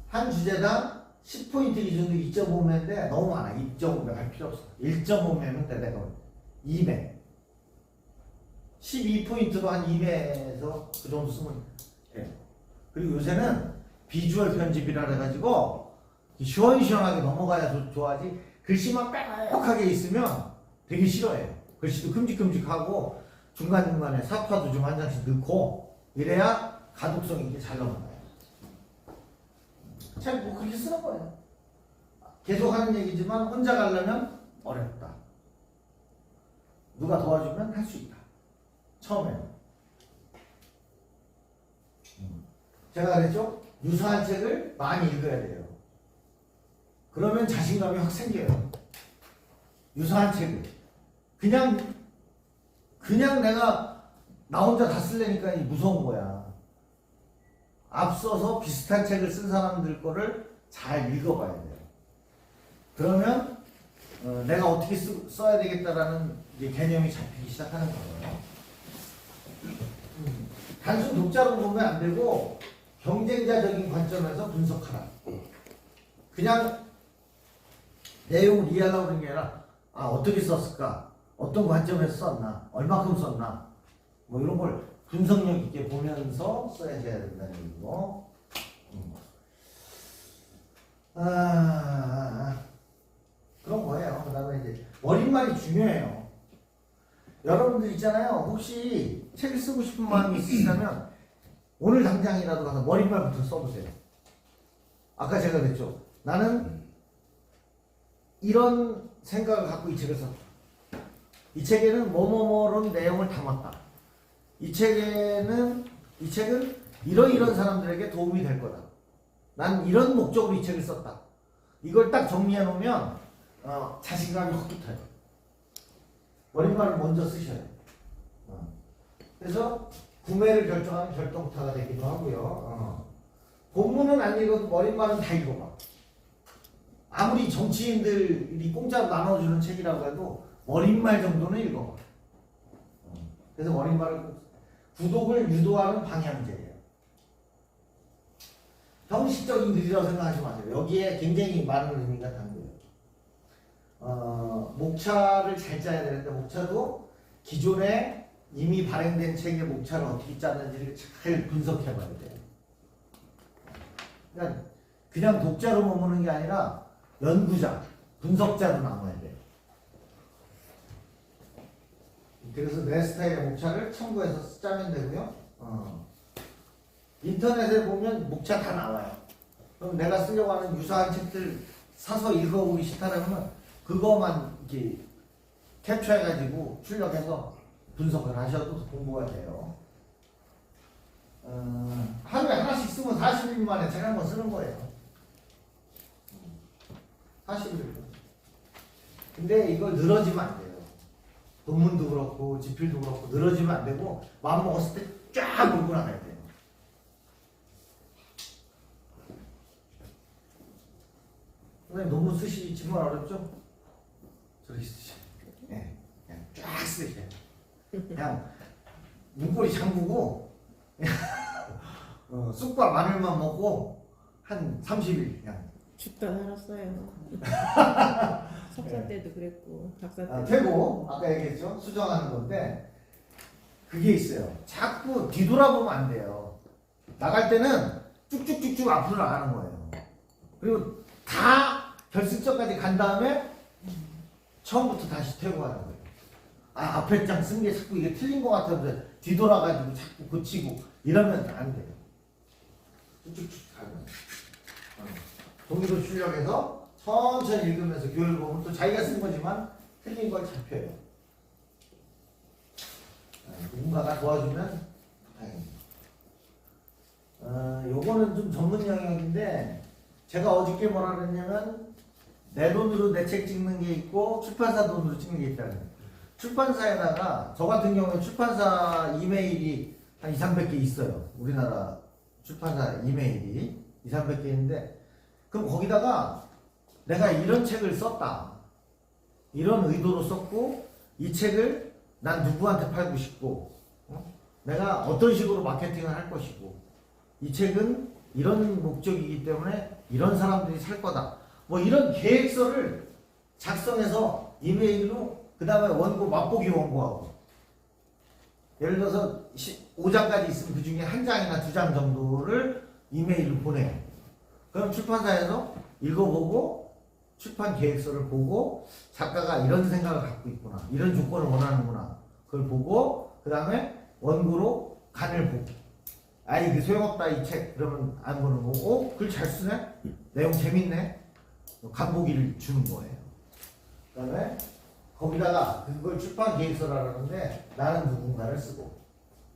한 주제당 10포인트 기준으로 2.5매인데 너무 많아. 2.5매 할 필요 없어. 1.5매면 돼. 내가 2매. 12포인트로 한 2매에서 그 정도 쓰면 돼요. 그리고 요새는 비주얼 편집이라 해가지고 시원시원하게 넘어가야 좋아하지 글씨만 빼곡하게 있으면 되게 싫어해요. 글씨도 큼직큼직하고 중간중간에 사파도 좀 한 장씩 넣고 이래야 가독성 있게 잘 넘어가요. 잘 뭐 그렇게 쓰는 거예요. 계속 하는 얘기지만 혼자 가려면 어렵다. 누가 도와주면 할 수 있다. 처음에는. 제가 그랬죠? 유사한 책을 많이 읽어야 돼요. 그러면 자신감이 확 생겨요. 유사한 책을. 그냥 내가 나 혼자 다 쓰려니까 무서운 거야. 앞서서 비슷한 책을 쓴 사람들 거를 잘 읽어봐야 돼요. 그러면 내가 어떻게 써야 되겠다라는 이제 개념이 잡히기 시작하는 거예요. 단순 독자로 보면 안 되고 경쟁자적인 관점에서 분석하라. 그냥 내용을 이해하려고 하는 게 아니라 어떻게 썼을까? 어떤 관점에서 썼나? 얼마큼 썼나? 뭐 이런 걸 분석력 있게 보면서 써야 된다는 얘기고. 그런 거예요. 그 다음에 이제 머릿말이 중요해요. 여러분들 있잖아요. 혹시 책을 쓰고 싶은 마음이 있으시다면 오늘 당장이라도 가서 머릿말부터 써보세요. 아까 제가 그랬죠. 나는 이런 생각을 갖고 이 책을 썼다. 이 책에는 뭐뭐뭐런 내용을 담았다. 이 책은 이런 사람들에게 도움이 될 거다. 난 이런 목적으로 이 책을 썼다. 이걸 딱 정리해 놓으면 자신감이 확 붙어요. 머릿말을 먼저 쓰셔야 돼요. 그래서 구매를 결정하는 결정타가 되기도 하고요. 본문은 안 읽어도 머릿말은 다 읽어봐. 아무리 정치인들이 공짜로 나눠주는 책이라고 해도 머릿말 정도는 읽어봐. 그래서 머릿말을 구독을 유도하는 방향제예요. 형식적인 글이라고 생각하지 마세요. 여기에 굉장히 많은 의미가 담겨요. 목차를 잘 짜야 되는데 목차도 기존에 이미 발행된 책의 목차를 어떻게 짰는지를 잘 분석해 봐야 돼요. 그냥 독자로 머무는 게 아니라 연구자, 분석자로 남아야 돼요. 그래서 내 스타일의 목차를 참고해서 짜면 되고요. 인터넷에 보면 목차 다 나와요. 그럼 내가 쓰려고 하는 유사한 책들 사서 읽어보기 싫다면 그거만 이렇게 캡처해가지고 출력해서 분석을 하셔도 공부가 돼요. 하루에 하나씩 쓰면 40일 만에 책 한 권 쓰는 거예요. 40일. 근데 이걸 늘어지면 안 돼요. 논문도 그렇고 지필도 그렇고 늘어지면 안 되고 마음 먹었을 때 쫙 몰고 나가야 돼요. 선생님 논문 쓰시기 정말 어렵죠? 저렇게 쓰셔야 돼요. 네, 그냥 쫙 쓰셔야 돼요. 그냥 문고리 잠그고 쑥과 마늘만 먹고 한 30일 그냥 죽다 살았어요. 석사 때도 그랬고 박사 때도. 되고 아까 얘기했죠? 수정하는 건데 그게 있어요. 자꾸 뒤돌아보면 안 돼요. 나갈 때는 쭉쭉쭉쭉 앞으로 나가는 거예요. 그리고 다 결승점까지 간 다음에 처음부터 다시 퇴고하는 거예요. 앞에 장 쓴 게 자꾸 이게 틀린 것 같아서 뒤돌아가지고 자꾸 고치고 이러면 안 돼요. 쭉쭉쭉 가면. 종이로 출력해서 천천히 읽으면서 교육을 보면 또 자기가 쓴 거지만 틀린 걸 잡혀요. 누군가가 도와주면 다행입니다. 요거는 좀 전문 영역인데 제가 어저께 뭐라 그랬냐면 내 돈으로 내 책 찍는 게 있고 출판사 돈으로 찍는 게 있다는 거예요. 출판사에다가 저 같은 경우에 출판사 이메일이 한 2, 300개 있어요. 우리나라 출판사 이메일이 2, 300개 있는데 그럼 거기다가 내가 이런 책을 썼다. 이런 의도로 썼고 이 책을 난 누구한테 팔고 싶고 내가 어떤 식으로 마케팅을 할 것이고 이 책은 이런 목적이기 때문에 이런 사람들이 살 거다. 뭐 이런 계획서를 작성해서 이메일로 그 다음에 원고 맛보기 원고하고 예를 들어서 5장까지 있으면 그 중에 한 장이나 2장 정도를 이메일로 보내요. 그럼 출판사에서 읽어보고 출판 계획서를 보고 작가가 이런 생각을 갖고 있구나. 이런 조건을 원하는구나. 그걸 보고 그 다음에 원고로 간을 보고 이게 소용없다 이 책. 그러면 안 보는 거고 글 잘 쓰네? 내용 재밌네? 간보기를 주는 거예요. 그 다음에 거기다가 그걸 출판 계획서라 그러는데 나는 누군가를 쓰고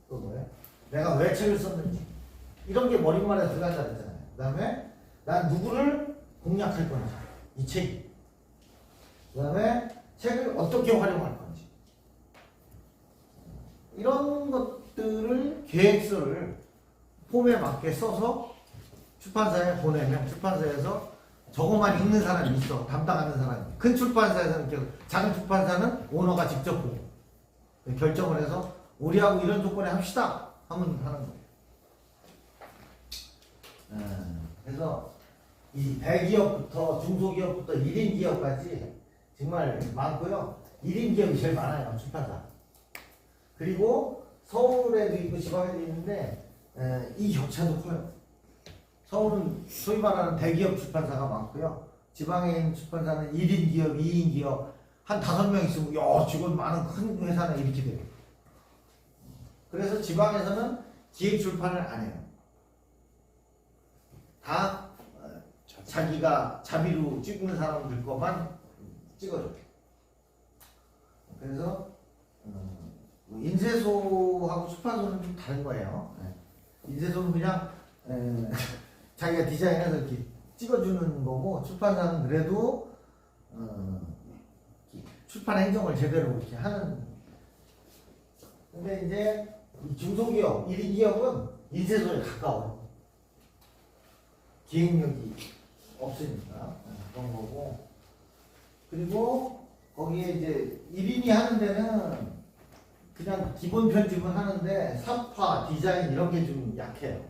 또 뭐예요? 내가 왜 책을 썼는지 이런 게 머릿말에 들어간다 그랬잖아요. 그 다음에 난 누구를 공략할 건지 이 책이 그 다음에 책을 어떻게 활용할 건지 이런 것들을 계획서를 폼에 맞게 써서 출판사에 보내면 출판사에서 저것만 읽는 사람이 있어. 담당하는 사람이. 큰 출판사에서는 이렇게, 작은 출판사는 오너가 직접 보고 결정을 해서 우리하고 이런 조건에 합시다 하면 하는 거예요. 그래서 이 대기업부터 중소기업부터 1인 기업까지 정말 많고요. 1인 기업이 제일 많아요. 출판사. 그리고 서울에도 있고 지방에도 있는데 이 격차도 커요. 서울은 소위 말하는 대기업 출판사가 많고요. 지방에 있는 출판사는 1인 기업, 2인 기업 한 5명 있으면 야 직원 많은 큰 회사는 이렇게 돼요. 그래서 지방에서는 기획 출판을 안 해요. 다 자기가 자비로 찍는 사람들 것만 찍어줘요. 그래서 인쇄소하고 출판소는 좀 다른 거예요. 인쇄소는 그냥 자기가 디자인해서 이렇게 찍어주는 거고, 출판사는 그래도 출판 행정을 제대로 이렇게 하는. 근데 이제 이 중소기업, 1인 기업은 인쇄소에 가까워요. 기획력이 없으니까 그런 거고. 그리고 거기에 이제 1인이 하는 데는 그냥 기본 편집은 하는데 삽화, 디자인 이런 게 좀 약해요.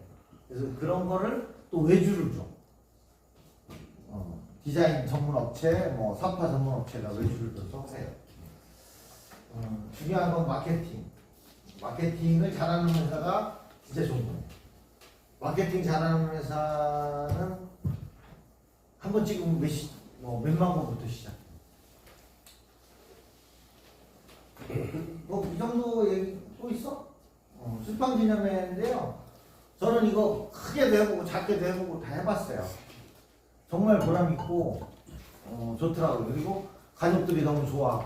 그래서 그런 거를 또 외주를 줘. 디자인 전문 업체, 뭐 삽화 전문 업체가 외주를 줘서 해요. 중요한 건 마케팅. 마케팅을 잘하는 회사가 진짜 좋은 거예요. 마케팅 잘하는 회사는 한 번 찍으면 몇만 번부터 시작. 뭐 이 정도 얘기 또 있어? 출판기념회인데요. 저는 이거 크게도 해보고 작게도 해보고 다 해봤어요. 정말 보람 있고 좋더라고요. 그리고 가족들이 너무 좋아.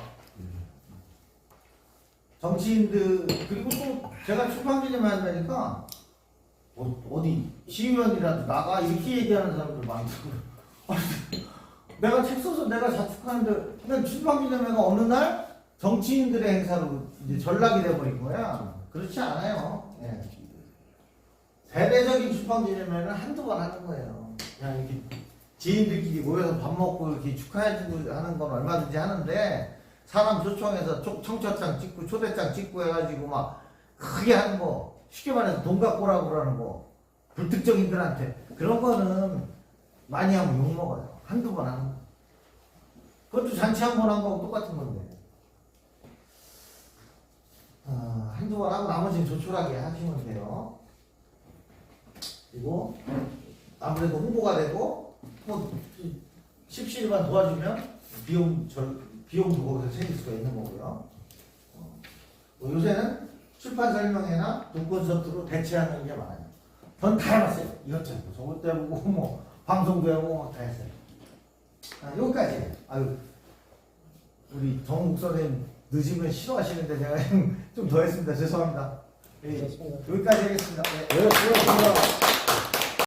정치인들, 그리고 또 제가 출판기념회 한다니까 어디 시의원이라도 나가 이렇게 얘기하는 사람들 많더라고요. 내가 책 써서 내가 자축하는데 그냥 출판기념회가 어느 날 정치인들의 행사로 이제 전락이 돼버린 거야. 그렇지 않아요. 예. 대대적인 출판기념회는 한두 번 하는 거예요. 그냥 이렇게 지인들끼리 모여서 밥 먹고 이렇게 축하해주고 하는 건 얼마든지 하는데, 사람 초청해서 청첩장 찍고 초대장 찍고 해가지고 막 크게 하는 거, 쉽게 말해서 돈 갖고 오라고 그러는 거, 불특정인들한테 그런 거는 많이 하면 욕먹어요. 한두 번 하는 거. 그것도 잔치 한 번 한 거하고 똑같은 건데. 한두 번 하고 나머지는 조촐하게 하시면 돼요. 그리고 아무래도 홍보가 되고 뭐 십시일반 도와주면 비용도 거기서 생길 수가 있는 거고요. 뭐 요새는 출판 설명회나 돈 콘서트로 대체하는 게 많아요. 전 다 해봤어요. 이것저것 저것도 해보고 뭐 방송도 해보고 다 했어요. 여기까지. 아유, 우리 정국 선생님 늦으면 싫어하시는데 제가 좀 더 했습니다. 죄송합니다. 네, 여기까지 하겠습니다. 네. 네, 수고하셨습니다.